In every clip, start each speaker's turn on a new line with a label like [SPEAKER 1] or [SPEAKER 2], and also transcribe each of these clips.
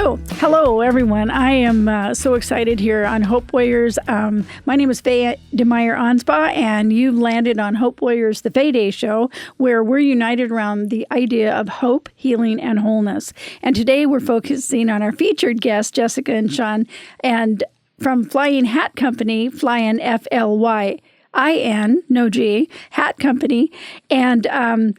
[SPEAKER 1] So, hello everyone. I am so excited here on Hope Warriors. My name is FayDay Anspaugh, and you've landed on Hope Warriors, the FayDay show, where we're united around the idea of hope, healing, and wholeness. And today we're focusing on our featured guests, Jessica and Sean, and from Flyin Hat Company, Flyin, Flyin, no G, Hat Company. And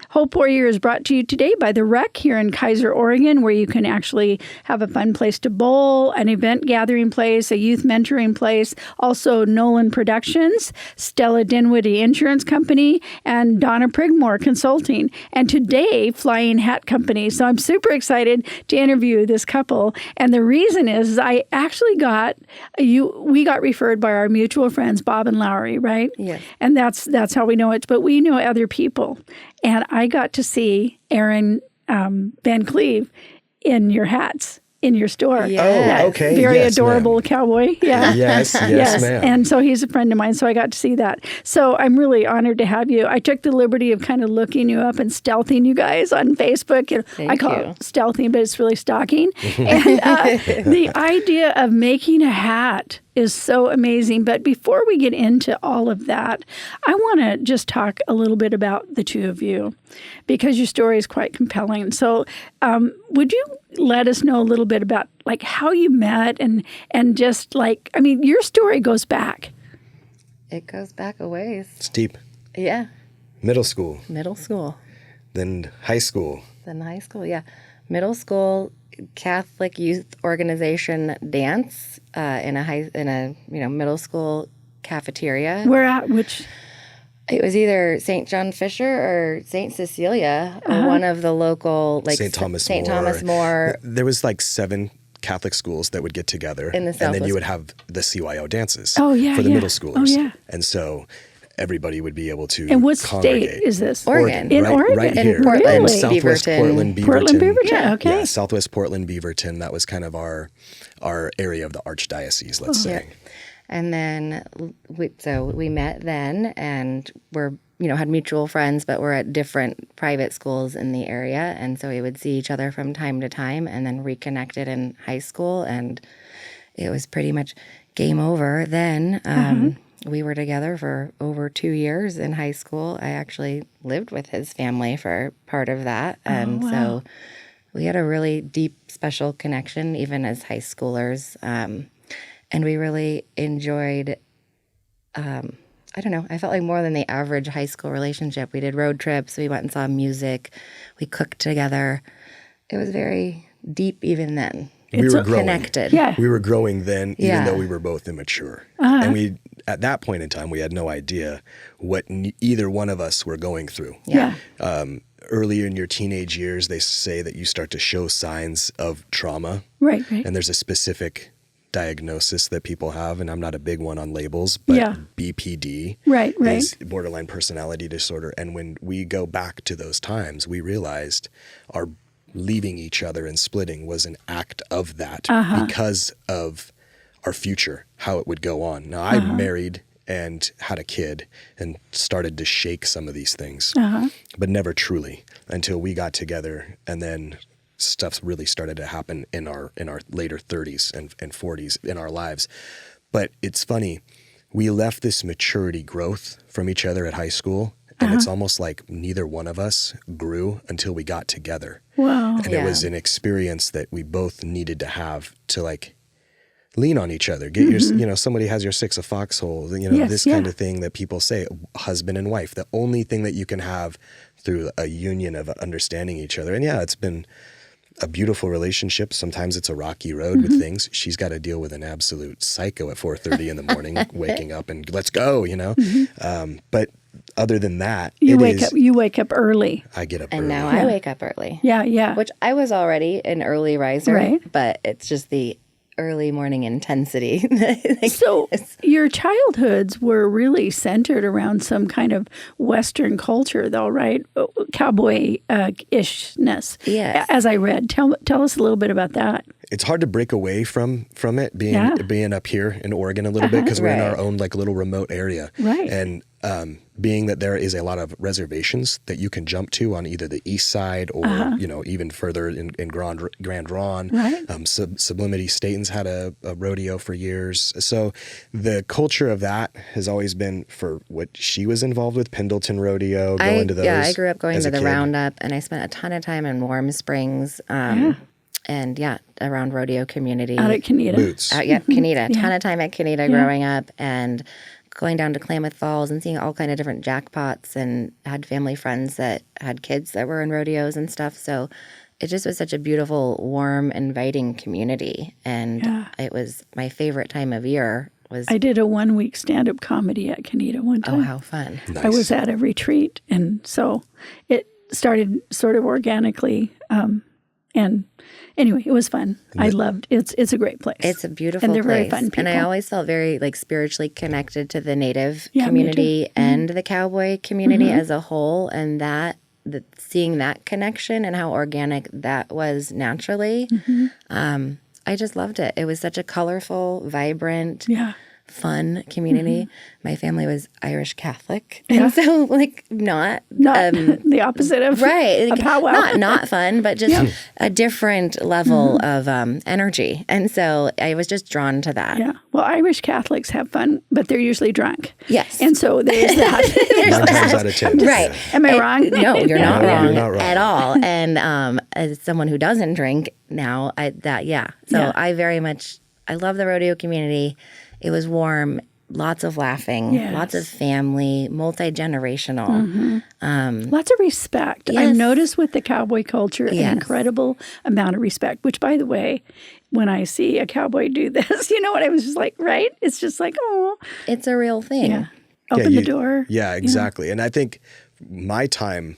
[SPEAKER 1] Hope Warrior is brought to you today by The Rec here in Kaiser, Oregon, where you can actually have a fun place to bowl, an event gathering place, a youth mentoring place, also Nolan Productions, Stella Dinwiddie Insurance Company, and Donna Prigmore Consulting. And today, Flyin Hat Company. So I'm super excited to interview this couple. And the reason is I actually we got referred by our mutual friends, Bob and Lowry, right?
[SPEAKER 2] Yes.
[SPEAKER 1] And that's how we know it. But we know other people. And I got to see Aaron Van Cleve in your hats in your store.
[SPEAKER 2] Yes.
[SPEAKER 3] Oh, okay.
[SPEAKER 1] Very
[SPEAKER 3] Yes,
[SPEAKER 1] adorable
[SPEAKER 3] ma'am.
[SPEAKER 1] cowboy. Yeah.
[SPEAKER 3] Yes, ma'am.
[SPEAKER 1] And so he's a friend of mine, so I got to see that. So I'm really honored to have you. I took the liberty of kind of looking you up and stealthing you guys on Facebook. I call it stealthing, but it's really stalking. And the idea of making a hat is so amazing. But before we get into all of that, I want to just talk a little bit about the two of you, because your story is quite compelling. So would you let us know a little bit about like how you met and just like, I mean, your story goes back.
[SPEAKER 2] It goes back a ways.
[SPEAKER 3] It's deep.
[SPEAKER 2] Yeah.
[SPEAKER 3] Middle school.
[SPEAKER 2] Middle school.
[SPEAKER 3] Then high school.
[SPEAKER 2] Then high school, yeah. Middle school, Catholic youth organization dance in a middle school cafeteria.
[SPEAKER 1] Where at? Which?
[SPEAKER 2] It was either St. John Fisher or St. Cecilia, or one of the local, like
[SPEAKER 3] St. Thomas
[SPEAKER 2] More.
[SPEAKER 3] There was like 7 Catholic schools that would get together.
[SPEAKER 2] In the
[SPEAKER 3] and then
[SPEAKER 2] Southwest.
[SPEAKER 3] you would have the CYO dances
[SPEAKER 1] Oh, yeah,
[SPEAKER 3] for the
[SPEAKER 1] yeah.
[SPEAKER 3] middle schoolers.
[SPEAKER 1] Oh, yeah.
[SPEAKER 3] And so everybody would be able to
[SPEAKER 1] And what
[SPEAKER 3] congregate.
[SPEAKER 1] state is this?
[SPEAKER 2] Oregon.
[SPEAKER 1] In
[SPEAKER 3] right,
[SPEAKER 1] Oregon?
[SPEAKER 3] Right
[SPEAKER 2] In
[SPEAKER 3] here.
[SPEAKER 2] Portland,
[SPEAKER 3] In Southwest
[SPEAKER 2] Beaverton.
[SPEAKER 3] Portland, Beaverton.
[SPEAKER 1] Portland, Beaverton,
[SPEAKER 2] Yeah.
[SPEAKER 1] okay.
[SPEAKER 3] Yeah, Southwest Portland, Beaverton. That was kind of our area of the archdiocese, let's say.
[SPEAKER 2] And then we met then, and had mutual friends, but we're at different private schools in the area. And so we would see each other from time to time, and then reconnected in high school. And it was pretty much game over then. We were together for over 2 years in high school. I actually lived with his family for part of that. And so we had a really deep, special connection, even as high schoolers. And we really enjoyed, I don't know, I felt like more than the average high school relationship. We did road trips. We went and saw music. We cooked together. It was very deep even then.
[SPEAKER 3] We were growing.
[SPEAKER 2] Connected.
[SPEAKER 1] Yeah.
[SPEAKER 3] We were growing then, even
[SPEAKER 2] Yeah.
[SPEAKER 3] though we were both immature. And at that point in time, we had no idea what either one of us were going through.
[SPEAKER 1] Yeah.
[SPEAKER 3] Earlier in your teenage years, they say that you start to show signs of trauma.
[SPEAKER 1] Right.
[SPEAKER 3] And there's a specific diagnosis that people have, and I'm not a big one on labels, but BPD
[SPEAKER 1] Right.
[SPEAKER 3] is borderline personality disorder. And when we go back to those times, we realized our leaving each other and splitting was an act of that because of our future, how it would go on. Now, I married and had a kid and started to shake some of these things, but never truly until we got together, and then stuff really started to happen in our later 30s and 40s in our lives. But it's funny, we left this maturity growth from each other at high school, and it's almost like neither one of us grew until we got together.
[SPEAKER 1] Wow.
[SPEAKER 3] And it was an experience that we both needed to have to like lean on each other. Get your, somebody has your 6 of foxhole, this kind of thing that people say, husband and wife, the only thing that you can have through a union of understanding each other. And it's been a beautiful relationship. Sometimes it's a rocky road with things. She's got to deal with an absolute psycho at 4:30 in the morning, waking up and let's go, but other than that,
[SPEAKER 1] You wake up early.
[SPEAKER 3] I get up
[SPEAKER 2] And
[SPEAKER 3] early.
[SPEAKER 2] now I wake up early.
[SPEAKER 1] Yeah.
[SPEAKER 2] Which I was already an early riser,
[SPEAKER 1] Right.
[SPEAKER 2] but it's just the early morning intensity.
[SPEAKER 1] So your childhoods were really centered around some kind of Western culture, though, right? Cowboy-ishness.
[SPEAKER 2] Yes.
[SPEAKER 1] As I read. Tell us a little bit about that.
[SPEAKER 3] it's hard to break away from it being up here in Oregon a little bit, because we're in our own like little remote area.
[SPEAKER 1] Right.
[SPEAKER 3] And being that there is a lot of reservations that you can jump to on either the east side or, even further in Grand Ronde.
[SPEAKER 1] Right.
[SPEAKER 3] Sublimity Statons had a rodeo for years. So the culture of that has always been for what she was involved with, Pendleton Rodeo, going to those.
[SPEAKER 2] Yeah, I grew up going to the
[SPEAKER 3] kid.
[SPEAKER 2] Roundup, and I spent a ton of time in Warm Springs. And around rodeo community.
[SPEAKER 1] Out at Canita.
[SPEAKER 3] Boots.
[SPEAKER 2] Canita. A ton of time at Canita growing up, and going down to Klamath Falls and seeing all kind of different jackpots, and had family friends that had kids that were in rodeos and stuff. So it just was such a beautiful, warm, inviting community. And it was my favorite time of year.
[SPEAKER 1] I did a 1-week stand-up comedy at Canita one time.
[SPEAKER 2] Oh, how fun.
[SPEAKER 3] Nice.
[SPEAKER 1] I was at a retreat, and so it started sort of organically. And anyway, it was fun. I loved it. It's a great place.
[SPEAKER 2] It's a beautiful
[SPEAKER 1] and they're
[SPEAKER 2] place.
[SPEAKER 1] very fun people.
[SPEAKER 2] And I always felt very like spiritually connected to the Native
[SPEAKER 1] Yeah,
[SPEAKER 2] community and the cowboy community as a whole. And seeing that connection and how organic that was naturally, I just loved it. It was such a colorful, vibrant, fun community. My family was Irish Catholic, and so not
[SPEAKER 1] the opposite of
[SPEAKER 2] right,
[SPEAKER 1] a powwow.
[SPEAKER 2] not fun, but just a different level of energy. And so I was just drawn to that.
[SPEAKER 1] Yeah. Well, Irish Catholics have fun, but they're usually drunk.
[SPEAKER 2] Yes.
[SPEAKER 1] And so there's that.
[SPEAKER 3] 9 times out of 10.
[SPEAKER 2] Right.
[SPEAKER 1] Am I wrong?
[SPEAKER 2] No, you're not
[SPEAKER 3] No,
[SPEAKER 2] wrong
[SPEAKER 3] you're not wrong.
[SPEAKER 2] at all. And as someone who doesn't drink now, So I very much, I love the rodeo community. It was warm, lots of laughing, lots of family, multi-generational.
[SPEAKER 1] Lots of respect.
[SPEAKER 2] Yes.
[SPEAKER 1] I've noticed with the cowboy culture an incredible amount of respect, which, by the way, when I see a cowboy do this, you know what? I was just like, right? It's just like, oh.
[SPEAKER 2] It's a real thing.
[SPEAKER 1] Yeah. Open the door.
[SPEAKER 3] Yeah, exactly. And I think my time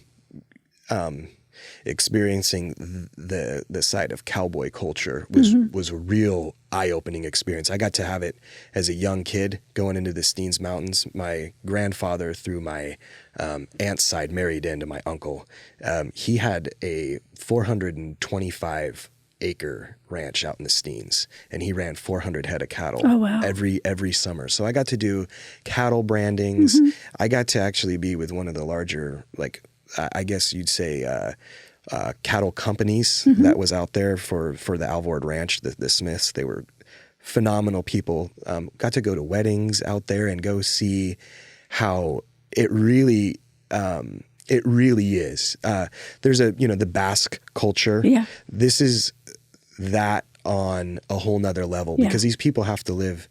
[SPEAKER 3] experiencing the side of cowboy culture was a real eye-opening experience. I got to have it as a young kid going into the Steens Mountains. My grandfather, through my aunt's side, married into my uncle. He had a 425-acre ranch out in the Steens, and he ran 400 head of cattle every summer. So I got to do cattle brandings. I got to actually be with one of the larger, I guess you'd say, cattle companies that was out there for the Alvord Ranch, the Smiths. They were phenomenal people. Got to go to weddings out there and go see how it really is. There's the Basque culture. Yeah. This is that on a whole nother level because these people have to live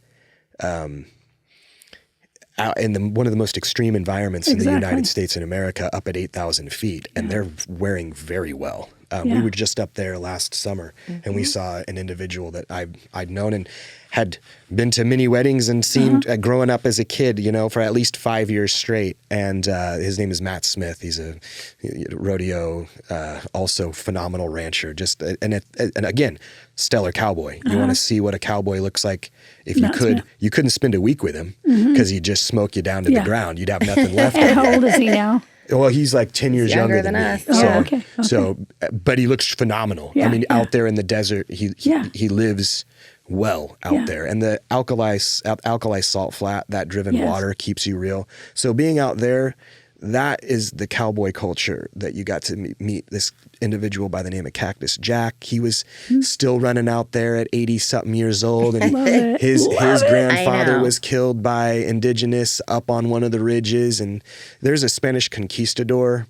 [SPEAKER 3] out in one of the most extreme environments in the United States and America, up at 8,000 feet, and they're wearing very well. We were just up there last summer, and we saw an individual that I'd known and had been to many weddings and seen growing up as a kid, for at least 5 years straight. And his name is Matt Smith. He's a rodeo, also phenomenal rancher. And again, stellar cowboy. You want to see what a cowboy looks like. If you could, you couldn't spend a week with him because he'd just smoke you down to the ground. You'd have nothing left.
[SPEAKER 1] How old is he now?
[SPEAKER 3] Well, he's like 10 years younger than us.
[SPEAKER 2] Me.
[SPEAKER 3] So,
[SPEAKER 1] okay.
[SPEAKER 3] So, but he looks phenomenal. I mean, out there in the desert, he lives well out there. And the alkali salt flat, that driven water keeps you real. So being out there, that is the cowboy culture that you got to meet this individual by the name of Cactus Jack. He was still running out there at 80-something years old. And his grandfather was killed by indigenous up on one of the ridges. And there's a Spanish conquistador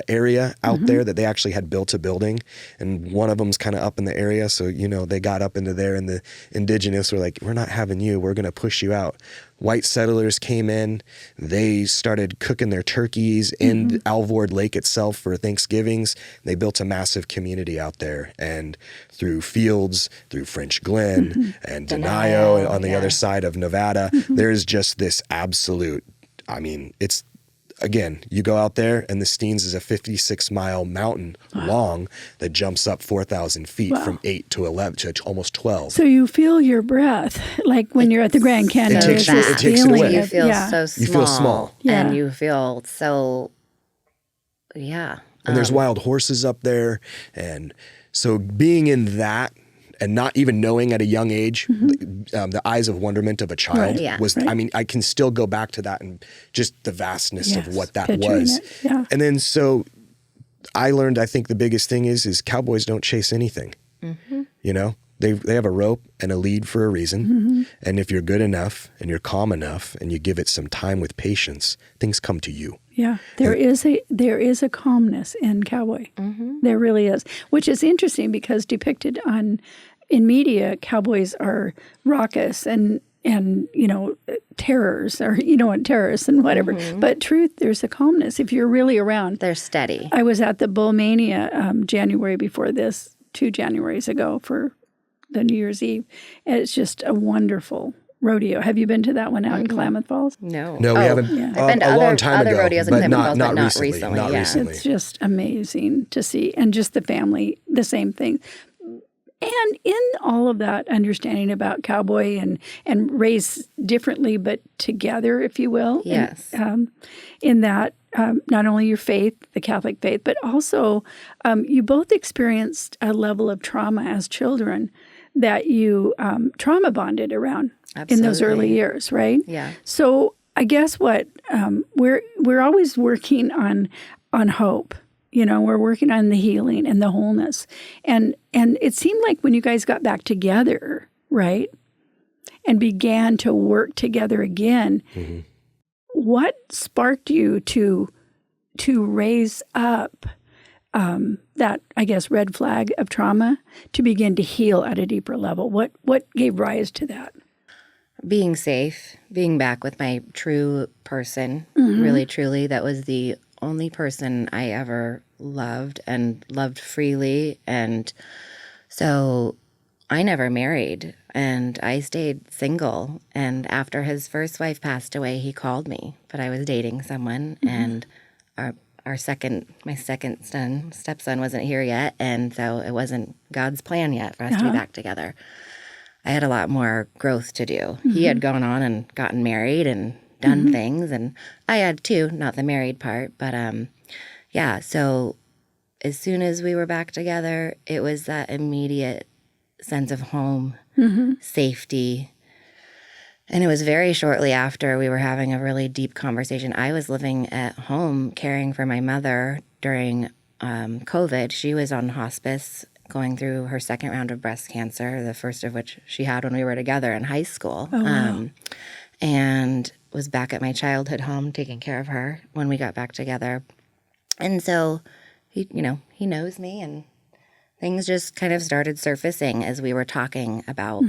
[SPEAKER 3] area out there that they actually had built a building, and one of them's kind of up in the area. So, they got up into there, and the indigenous were like, we're not having you. We're going to push you out. White settlers came in. They started cooking their turkeys in Alvord Lake itself for Thanksgivings. They built a massive community out there, and through Fields, through French Glen and Denio on the other side of Nevada, there's just this absolute, it's, again, you go out there and the Steens is a 56-mile mountain long that jumps up 4,000 feet from 8 to 11 to almost 12.
[SPEAKER 1] So you feel your breath, like when you're at the Grand Canyon.
[SPEAKER 3] It takes it away.
[SPEAKER 2] You feel so small.
[SPEAKER 3] You feel small.
[SPEAKER 2] And you feel so,
[SPEAKER 3] And there's wild horses up there. And so being in that and not even knowing at a young age, the eyes of wonderment of a child I mean, I can still go back to that and just the vastness of what that was. And then so I learned, I think the biggest thing is cowboys don't chase anything. You know, they have a rope and a lead for a reason. And if you're good enough and you're calm enough and you give it some time with patience, things come to you.
[SPEAKER 1] Yeah, there is a calmness in cowboy. There really is, which is interesting because depicted in media, cowboys are raucous and you know, terrors or terrorists and whatever. But truth, there's a calmness if you're really around.
[SPEAKER 2] They're steady.
[SPEAKER 1] I was at the Bull Mania January before this, 2 Januaries ago for the New Year's Eve. And it's just a wonderful rodeo. Have you been to that one out in Klamath Falls?
[SPEAKER 2] No,
[SPEAKER 3] we haven't.
[SPEAKER 2] I've been to
[SPEAKER 3] a long time
[SPEAKER 2] other
[SPEAKER 3] ago,
[SPEAKER 2] rodeos in
[SPEAKER 3] but
[SPEAKER 2] Klamath Falls, but not
[SPEAKER 3] recently.
[SPEAKER 2] recently.
[SPEAKER 1] It's just amazing to see, and just the family, the same thing. And in all of that understanding about cowboy and raised differently, but together, if you will.
[SPEAKER 2] Yes.
[SPEAKER 1] And, in that, not only your faith, the Catholic faith, but also you both experienced a level of trauma as children that you trauma bonded around in those early years, right?
[SPEAKER 2] Yeah.
[SPEAKER 1] So I guess what we're always working on hope. You know, we're working on the healing and the wholeness. And it seemed like when you guys got back together, right, and began to work together again, what sparked you to raise up that, I guess, red flag of trauma to begin to heal at a deeper level? What gave rise to that?
[SPEAKER 2] Being safe, being back with my true person, really, truly. That was the only person I ever loved and loved freely. And so I never married and I stayed single. And after his first wife passed away, he called me, but I was dating someone and my second stepson wasn't here yet. And so it wasn't God's plan yet for us to be back together. I had a lot more growth to do. He had gone on and gotten married and done things, and I had too, not the married part, but so as soon as we were back together, it was that immediate sense of home, safety, and it was very shortly after we were having a really deep conversation. I was living at home caring for my mother during COVID. She was on hospice going through her second round of breast cancer, the first of which she had when we were together in high school.
[SPEAKER 1] Oh, wow.
[SPEAKER 2] And was back at my childhood home taking care of her when we got back together. And so, he knows me, and things just kind of started surfacing as we were talking about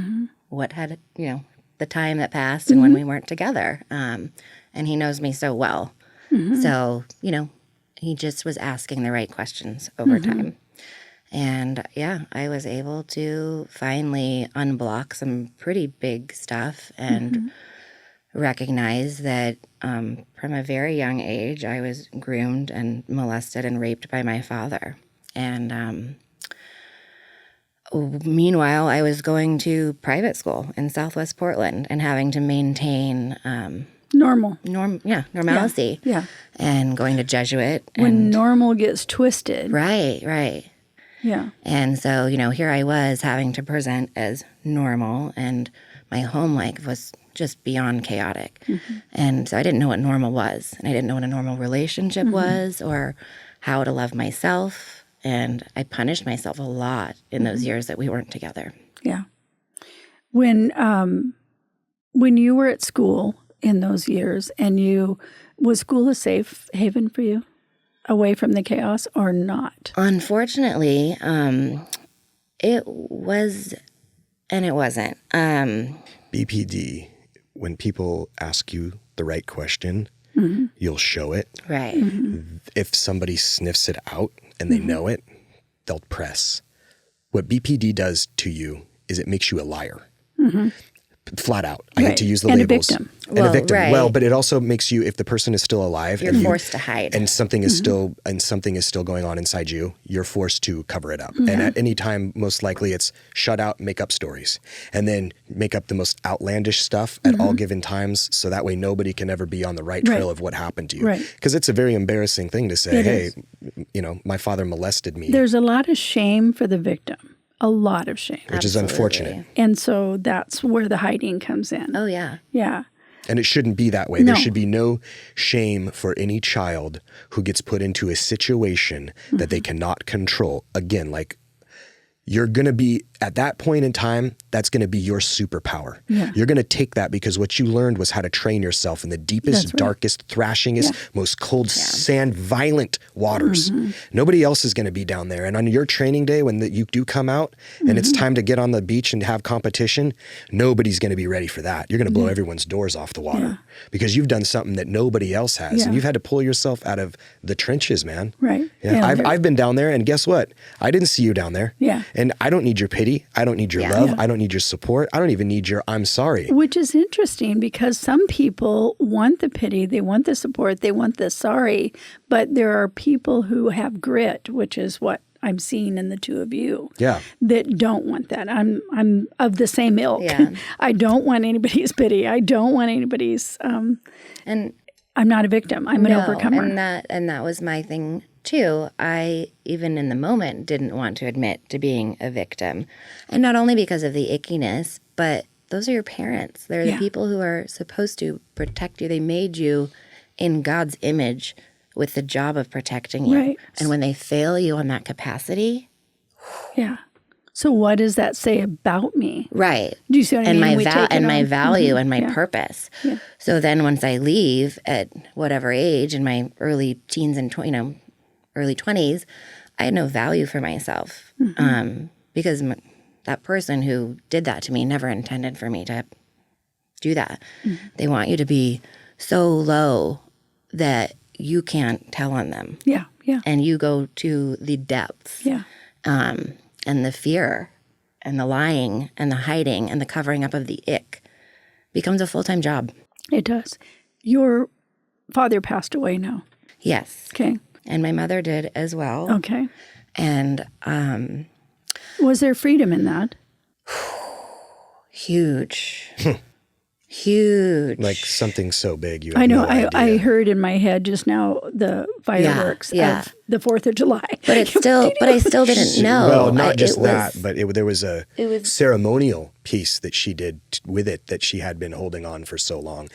[SPEAKER 2] what had, the time that passed and when we weren't together. And he knows me so well. So, he just was asking the right questions over time. And I was able to finally unblock some pretty big stuff and recognize that from a very young age, I was groomed and molested and raped by my father. And meanwhile, I was going to private school in Southwest Portland and having to maintain normalcy.
[SPEAKER 1] Yeah.
[SPEAKER 2] And going to Jesuit.
[SPEAKER 1] When normal gets twisted.
[SPEAKER 2] Right.
[SPEAKER 1] Yeah.
[SPEAKER 2] And so, here I was having to present as normal, and my home life was just beyond chaotic. And so I didn't know what normal was, and I didn't know what a normal relationship was or how to love myself. And I punished myself a lot in those years that we weren't together.
[SPEAKER 1] Yeah. When you were at school in those years, and was school a safe haven for you, away from the chaos, or not?
[SPEAKER 2] Unfortunately, it was, and it wasn't.
[SPEAKER 3] BPD, when people ask you the right question, you'll show it.
[SPEAKER 2] Right.
[SPEAKER 3] If somebody sniffs it out and they know it, they'll press. What BPD does to you is it makes you a liar. Flat out. I hate to use the labels.
[SPEAKER 1] A victim.
[SPEAKER 3] And a victim. Right. Well, but it also makes you, if the person is still alive,
[SPEAKER 2] you're forced to hide,
[SPEAKER 3] and something is still going on inside you, you're forced to cover it up. And at any time, most likely, it's shut out, make up stories, and then make up the most outlandish stuff at all given times, so that way nobody can ever be on the right trail of what happened to you. Because it's a very embarrassing thing to say. My father molested me.
[SPEAKER 1] There's a lot of shame for the victim. A lot of shame.
[SPEAKER 3] Which is unfortunate.
[SPEAKER 1] And so that's where the hiding comes in.
[SPEAKER 2] Oh, yeah.
[SPEAKER 1] Yeah.
[SPEAKER 3] And it shouldn't be that way.
[SPEAKER 1] No.
[SPEAKER 3] There should be no shame for any child who gets put into a situation that they cannot control. Again, like, you're going to be, at that point in time, that's going to be your superpower.
[SPEAKER 1] Yeah.
[SPEAKER 3] You're going to take that because what you learned was how to train yourself in the deepest, darkest, thrashingest, most cold sand, violent waters. Nobody else is going to be down there. And on your training day, when you do come out and it's time to get on the beach and have competition, nobody's going to be ready for that. You're going to blow everyone's doors off the water because you've done something that nobody else has. And you've had to pull yourself out of the trenches, man.
[SPEAKER 1] Right.
[SPEAKER 3] Yeah. I've been down there, and guess what? I didn't see you down there.
[SPEAKER 1] Yeah.
[SPEAKER 3] And I don't need your pity. I don't need your love. I don't need your support. I don't even need your I'm sorry.
[SPEAKER 1] Which is interesting because some people want the pity, they want the support, they want the sorry, but there are people who have grit, which is what I'm seeing in the two of you.
[SPEAKER 3] Yeah.
[SPEAKER 1] That don't want that. I'm of the same ilk.
[SPEAKER 2] Yeah.
[SPEAKER 1] I don't want anybody's pity. I don't want anybody's
[SPEAKER 2] And
[SPEAKER 1] I'm not a victim. I'm an overcomer.
[SPEAKER 2] And that was my thing too. I, even in the moment, didn't want to admit to being a victim. And not only because of the ickiness, but those are your parents. They're the people who are supposed to protect you. They made you in God's image with the job of protecting you.
[SPEAKER 1] Right.
[SPEAKER 2] And when they fail you on that capacity.
[SPEAKER 1] Yeah. So what does that say about me?
[SPEAKER 2] Right.
[SPEAKER 1] Do you see what I mean?
[SPEAKER 2] My value and my purpose.
[SPEAKER 1] Yeah.
[SPEAKER 2] So then once I leave at whatever age, in my early teens and early 20s, I had no value for myself because that person who did that to me never intended for me to do that. They want you to be so low that you can't tell on them.
[SPEAKER 1] Yeah, yeah.
[SPEAKER 2] And you go to the depths.
[SPEAKER 1] Yeah.
[SPEAKER 2] And the fear and the lying and the hiding and the covering up of the ick becomes a full-time job.
[SPEAKER 1] It does. Your father passed away now.
[SPEAKER 2] Yes.
[SPEAKER 1] Okay.
[SPEAKER 2] And my mother did as well.
[SPEAKER 1] Okay.
[SPEAKER 2] And
[SPEAKER 1] was there freedom in that?
[SPEAKER 2] huge. Huge.
[SPEAKER 3] Like something so big you have
[SPEAKER 1] I know.
[SPEAKER 3] no idea.
[SPEAKER 1] I heard in my head just now the fireworks of the 4th of July.
[SPEAKER 2] But it's still, but I still didn't know.
[SPEAKER 3] Well, not just that, but there was a ceremonial piece that she did with it that she had been holding on for so long.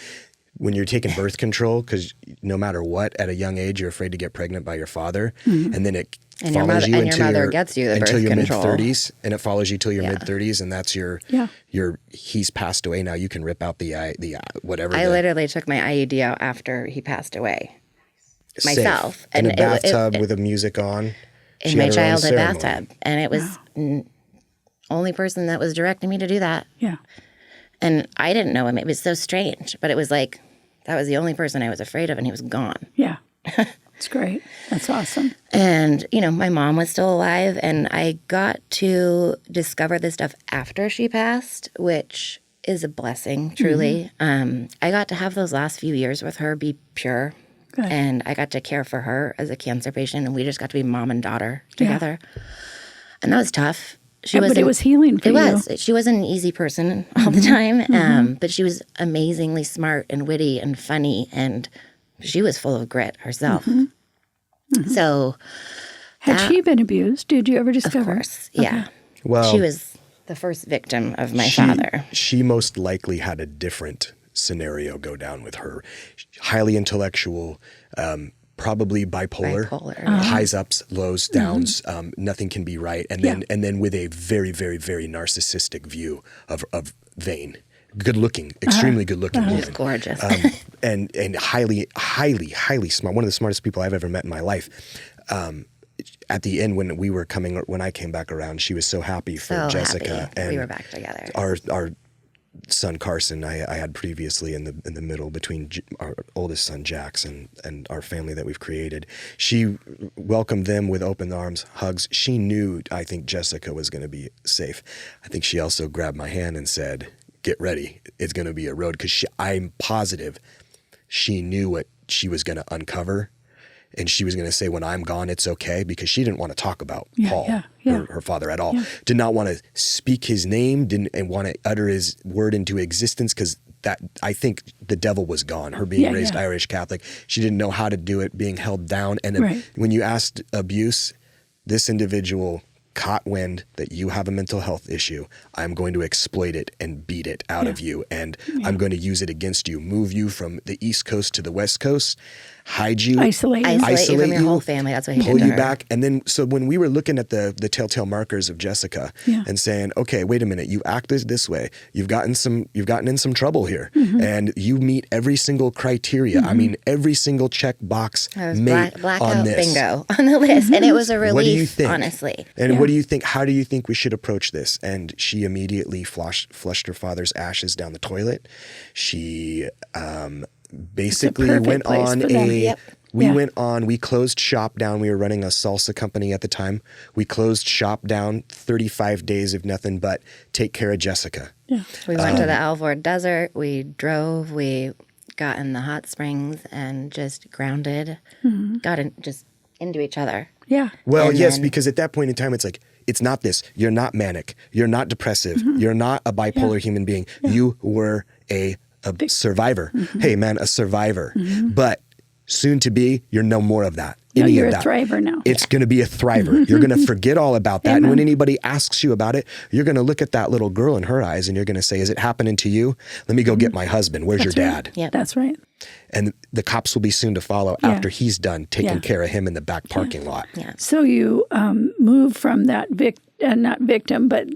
[SPEAKER 3] When you're taking birth control, because no matter what, at a young age, you're afraid to get pregnant by your father, and then it follows you until
[SPEAKER 2] your mother gets you the birth
[SPEAKER 3] your
[SPEAKER 2] control.
[SPEAKER 3] mid-30s, and it follows you till your mid-30s, and that's your he's passed away now. You can rip out the whatever.
[SPEAKER 2] I literally took my IUD out after he passed away.
[SPEAKER 3] Safe.
[SPEAKER 2] Myself.
[SPEAKER 3] In a bathtub with the music on.
[SPEAKER 2] In my childhood bathtub. And it was only person that was directing me to do that.
[SPEAKER 1] Yeah.
[SPEAKER 2] And I didn't know him. It was so strange. But it was like, that was the only person I was afraid of, and he was gone.
[SPEAKER 1] Yeah. It's great. That's awesome.
[SPEAKER 2] And, my mom was still alive, and I got to discover this stuff after she passed, which is a blessing, truly. I got to have those last few years with her be pure.
[SPEAKER 1] Good.
[SPEAKER 2] And I got to care for her as a cancer patient, and we just got to be mom and daughter together. And that was tough.
[SPEAKER 1] But it was healing for you.
[SPEAKER 2] It was. She wasn't an easy person all the time, but she was amazingly smart and witty and funny, and she was full of grit herself. So,
[SPEAKER 1] had she been abused? Did you ever discover?
[SPEAKER 2] Of course, yeah.
[SPEAKER 3] Well,
[SPEAKER 2] she was the first victim of my father.
[SPEAKER 3] She most likely had a different scenario go down with her. Highly intellectual, probably bipolar. Highs ups, lows, downs. Nothing can be right, and then with a very, very, very narcissistic view of vain. Good looking, extremely good looking woman.
[SPEAKER 2] She's gorgeous.
[SPEAKER 3] And highly, highly, highly smart. One of the smartest people I've ever met in my life. At the end, when I came back around, she was so happy for Jessica.
[SPEAKER 2] Happy.
[SPEAKER 3] And
[SPEAKER 2] we were back together.
[SPEAKER 3] Our son Carson, I had previously in the middle between our oldest son Jax and our family that we've created. She welcomed them with open arms, hugs. She knew, I think, Jessica was going to be safe. I think she also grabbed my hand and said, "Get ready. It's going to be a road," because I'm positive she knew what she was going to uncover. And she was going to say, when I'm gone, it's okay, because she didn't want to talk about Paul, her father, at all. Did not want to speak his name, didn't want to utter his word into existence, because that, I think the devil was gone. Her being raised Irish Catholic, she didn't know how to do it, being held down. And when you asked abuse, this individual caught wind that you have a mental health issue, I'm going to exploit it and beat it out of you. And I'm going to use it against you, move you from the East Coast to the West Coast, hide you,
[SPEAKER 1] isolate
[SPEAKER 2] you from your whole family. That's what he
[SPEAKER 3] pull
[SPEAKER 2] did to
[SPEAKER 3] you
[SPEAKER 2] her.
[SPEAKER 3] back. And then, so when we were looking at the telltale markers of Jessica and saying, okay, wait a minute, you acted this way. You've gotten in some trouble here, and you meet every single criteria. I mean, every single check box made
[SPEAKER 2] blackout
[SPEAKER 3] on this.
[SPEAKER 2] bingo on the list. And it was a relief,
[SPEAKER 3] What do you think?
[SPEAKER 2] honestly.
[SPEAKER 3] And what do you think? How do you think we should approach this? And she immediately flushed her father's ashes down the toilet. She basically went on we closed shop down. We were running a salsa company at the time. We closed shop down, 35 days of nothing but take care of Jessica.
[SPEAKER 1] Yeah.
[SPEAKER 2] We went to the Alvord Desert. We drove. We got in the hot springs and just grounded, got just into each other.
[SPEAKER 1] Yeah.
[SPEAKER 3] Well,
[SPEAKER 2] And
[SPEAKER 3] yes,
[SPEAKER 2] then-
[SPEAKER 3] because at that point in time, it's like, it's not this. You're not manic. You're not depressive. You're not a bipolar human being. You were a survivor. Hey, man, a survivor. But soon to be, you're no more of that.
[SPEAKER 1] No,
[SPEAKER 3] Any
[SPEAKER 1] you're
[SPEAKER 3] of
[SPEAKER 1] a
[SPEAKER 3] that.
[SPEAKER 1] thriver now.
[SPEAKER 3] It's going to be a thriver. You're going to forget all about that. And when anybody asks you about it, you're going to look at that little girl in her eyes and you're going to say, is it happening to you? Let me go get my husband. Where's your dad?
[SPEAKER 2] Yep.
[SPEAKER 1] That's right.
[SPEAKER 3] And the cops will be soon to follow after he's done taking care of him in the back parking lot.
[SPEAKER 2] Yeah.
[SPEAKER 1] So you move from that not victim, but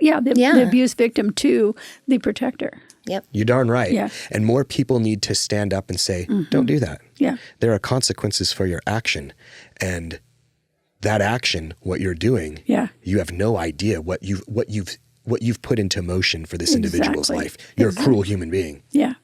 [SPEAKER 1] the abuse victim to the protector.
[SPEAKER 2] Yep.
[SPEAKER 3] You're darn right.
[SPEAKER 1] Yeah.
[SPEAKER 3] And more people need to stand up and say, don't do that.
[SPEAKER 1] Yeah.
[SPEAKER 3] There are consequences for your action. And that action, what you're doing, you have no idea what you've put into motion for this individual's life. You're a cruel human being.
[SPEAKER 1] Yeah.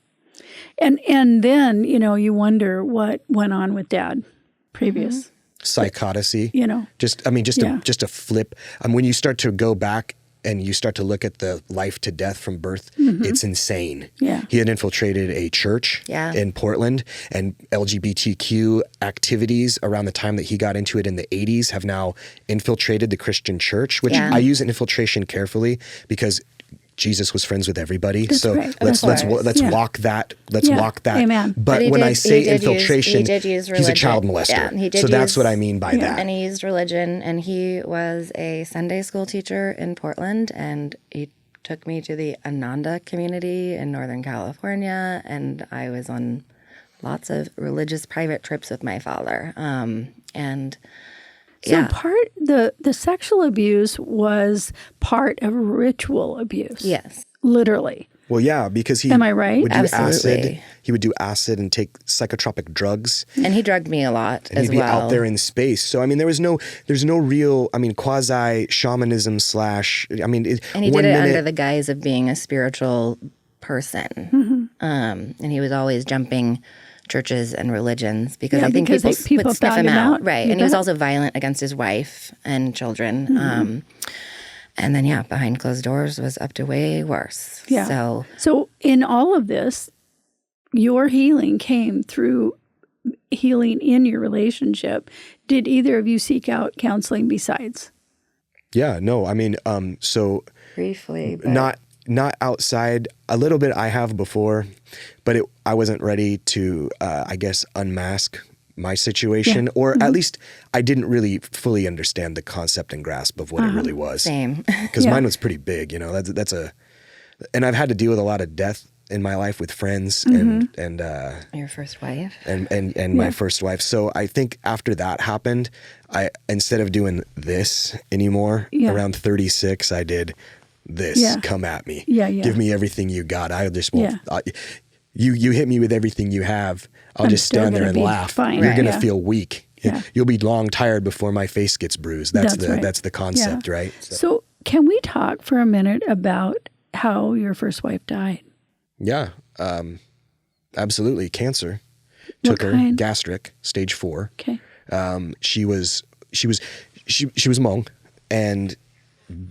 [SPEAKER 1] And then, you wonder what went on with Dad previous.
[SPEAKER 3] Psychoticity. Just a flip. When you start to go back and you start to look at the life to death from birth, it's insane.
[SPEAKER 1] Yeah.
[SPEAKER 3] He had infiltrated a church in Portland, and LGBTQ activities around the time that he got into it in the 80s have now infiltrated the Christian church, which I use infiltration carefully because Jesus was friends with everybody.
[SPEAKER 1] That's
[SPEAKER 3] so
[SPEAKER 1] right.
[SPEAKER 3] let's walk that. Let's walk that.
[SPEAKER 1] Amen.
[SPEAKER 3] But when I say infiltration,
[SPEAKER 2] he's
[SPEAKER 3] a child molester.
[SPEAKER 2] Yeah, he did
[SPEAKER 3] so that's what I mean by that.
[SPEAKER 2] And he used religion, and he was a Sunday school teacher in Portland, and he took me to the Ananda community in Northern California, and I was on lots of religious private trips with my father.
[SPEAKER 1] So the sexual abuse was part of ritual abuse.
[SPEAKER 2] Yes.
[SPEAKER 1] Literally.
[SPEAKER 3] Well, yeah, because he
[SPEAKER 1] Am I right?
[SPEAKER 3] would do
[SPEAKER 2] Absolutely.
[SPEAKER 3] acid. He would do acid and take psychotropic drugs.
[SPEAKER 2] And he drugged me a lot
[SPEAKER 3] And
[SPEAKER 2] as
[SPEAKER 3] he'd be
[SPEAKER 2] well.
[SPEAKER 3] out there in space. So, there's no real, quasi shamanism /
[SPEAKER 2] And he did it under the guise of being a spiritual person. And he was always jumping churches and religions because I think people would sniff him out. Right. And he was also violent against his wife and children. And then, behind closed doors was up to way worse.
[SPEAKER 1] Yeah. So in all of this, your healing came through healing in your relationship. Did either of you seek out counseling besides?
[SPEAKER 3] Yeah, no, so
[SPEAKER 2] briefly, but
[SPEAKER 3] not outside. A little bit I have before, but I wasn't ready to, unmask my situation, or at least I didn't really fully understand the concept and grasp of what it really was.
[SPEAKER 2] Same.
[SPEAKER 3] Because mine was pretty big, and I've had to deal with a lot of death in my life with friends and
[SPEAKER 2] your first wife
[SPEAKER 3] and my first wife. So I think after that happened, instead of doing this anymore, around 36, I did this.
[SPEAKER 1] Yeah.
[SPEAKER 3] Come at me.
[SPEAKER 1] Yeah.
[SPEAKER 3] Give me everything you got. I just won't. You hit me with everything you have. I'll just stand there and laugh.
[SPEAKER 1] Fine.
[SPEAKER 3] You're gonna feel weak.
[SPEAKER 1] Yeah.
[SPEAKER 3] You'll be long tired before my face gets bruised. That's the concept, right?
[SPEAKER 1] So can we talk for a minute about how your first wife died?
[SPEAKER 3] Yeah, absolutely. Cancer
[SPEAKER 1] What
[SPEAKER 3] took her,
[SPEAKER 1] kind?
[SPEAKER 3] gastric, stage 4.
[SPEAKER 1] Okay.
[SPEAKER 3] She was Hmong, and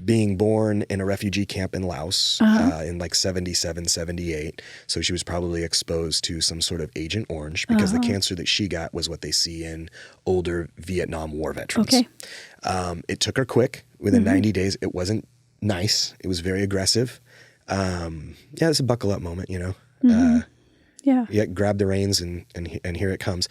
[SPEAKER 3] being born in a refugee camp in Laos in like 77, 78. So she was probably exposed to some sort of Agent Orange because the cancer that she got was what they see in older Vietnam War veterans.
[SPEAKER 1] Okay.
[SPEAKER 3] It took her quick. Within 90 days, it wasn't nice. It was very aggressive. It's a buckle up moment,
[SPEAKER 1] Yeah.
[SPEAKER 3] Grab the reins and here it comes.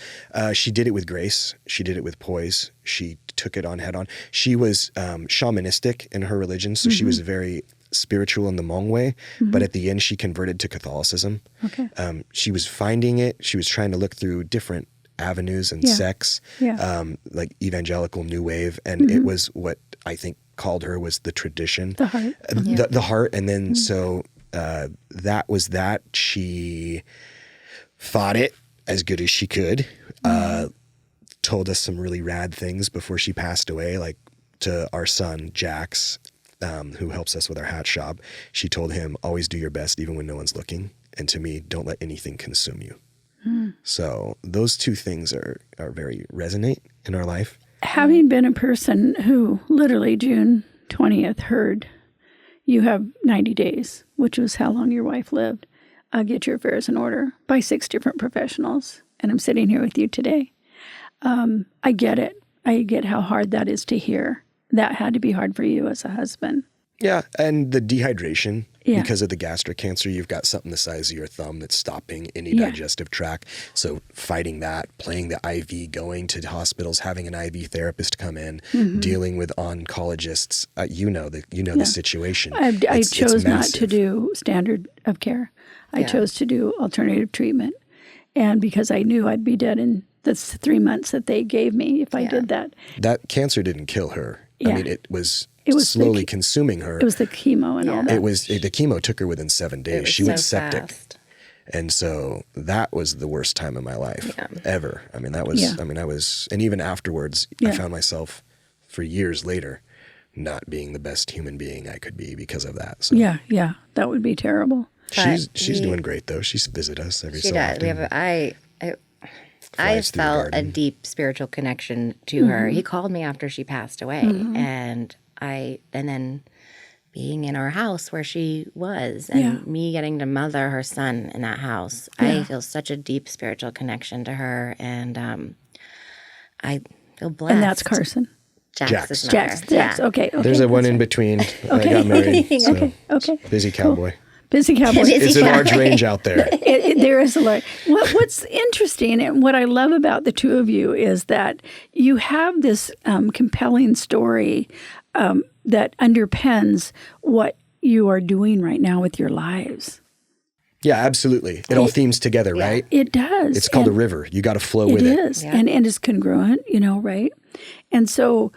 [SPEAKER 3] She did it with grace. She did it with poise. She took it on head on. She was shamanistic in her religion, so she was very spiritual in the Hmong way, but at the end she converted to Catholicism.
[SPEAKER 1] Okay.
[SPEAKER 3] She was finding it. She was trying to look through different avenues and sects, like evangelical new wave, and it was what I think called her was the tradition,
[SPEAKER 1] The heart.
[SPEAKER 3] the heart. And then so that was that. She fought it as good as she could. Told us some really rad things before she passed away, like to our son Jax, who helps us with our hat shop. She told him, always do your best even when no one's looking, and to me, don't let anything consume you. So those two things are very resonate in our life.
[SPEAKER 1] Having been a person who literally June 20th heard you have 90 days, which was how long your wife lived, get your affairs in order by 6 different professionals, and I'm sitting here with you today. I get it. I get how hard that is to hear. That had to be hard for you as a husband.
[SPEAKER 3] Yeah, and the dehydration, because of the gastric cancer, you've got something the size of your thumb that's stopping any digestive tract. So fighting that, playing the IV, going to hospitals, having an IV therapist come in, dealing with oncologists, the situation.
[SPEAKER 1] I chose not to do standard of care. I chose to do alternative treatment. And because I knew I'd be dead in the 3 months that they gave me if I did that.
[SPEAKER 3] That cancer didn't kill her.
[SPEAKER 1] Yeah.
[SPEAKER 3] I mean, it was slowly consuming her.
[SPEAKER 1] It was the chemo and all that.
[SPEAKER 3] The chemo took her within 7 days. She went septic.
[SPEAKER 2] Fast.
[SPEAKER 3] And so that was the worst time of my life ever. I mean, that was, and even afterwards, I found myself for years later not being the best human being I could be because of that. So
[SPEAKER 1] Yeah, that would be terrible.
[SPEAKER 3] she's doing great though. She's visit us every so often.
[SPEAKER 2] We have I felt a deep spiritual connection to her. He called me after she passed away, and then being in our house where she was, and me getting to mother her son in that house, I feel such a deep spiritual connection to her, and I feel blessed.
[SPEAKER 1] And that's Carson.
[SPEAKER 2] Jax.
[SPEAKER 1] Jax. Okay.
[SPEAKER 3] There's a one in between. I got married. So
[SPEAKER 1] Okay.
[SPEAKER 3] Busy cowboy.
[SPEAKER 1] Busy cowboy.
[SPEAKER 3] It's a large range out there.
[SPEAKER 1] There is a lot. What's interesting and what I love about the two of you is that you have this compelling story that underpins what you are doing right now with your lives.
[SPEAKER 3] Yeah, absolutely. It all themes together, right?
[SPEAKER 1] It does.
[SPEAKER 3] It's called a river. You got to flow with it.
[SPEAKER 1] It is. And it's congruent, right? And so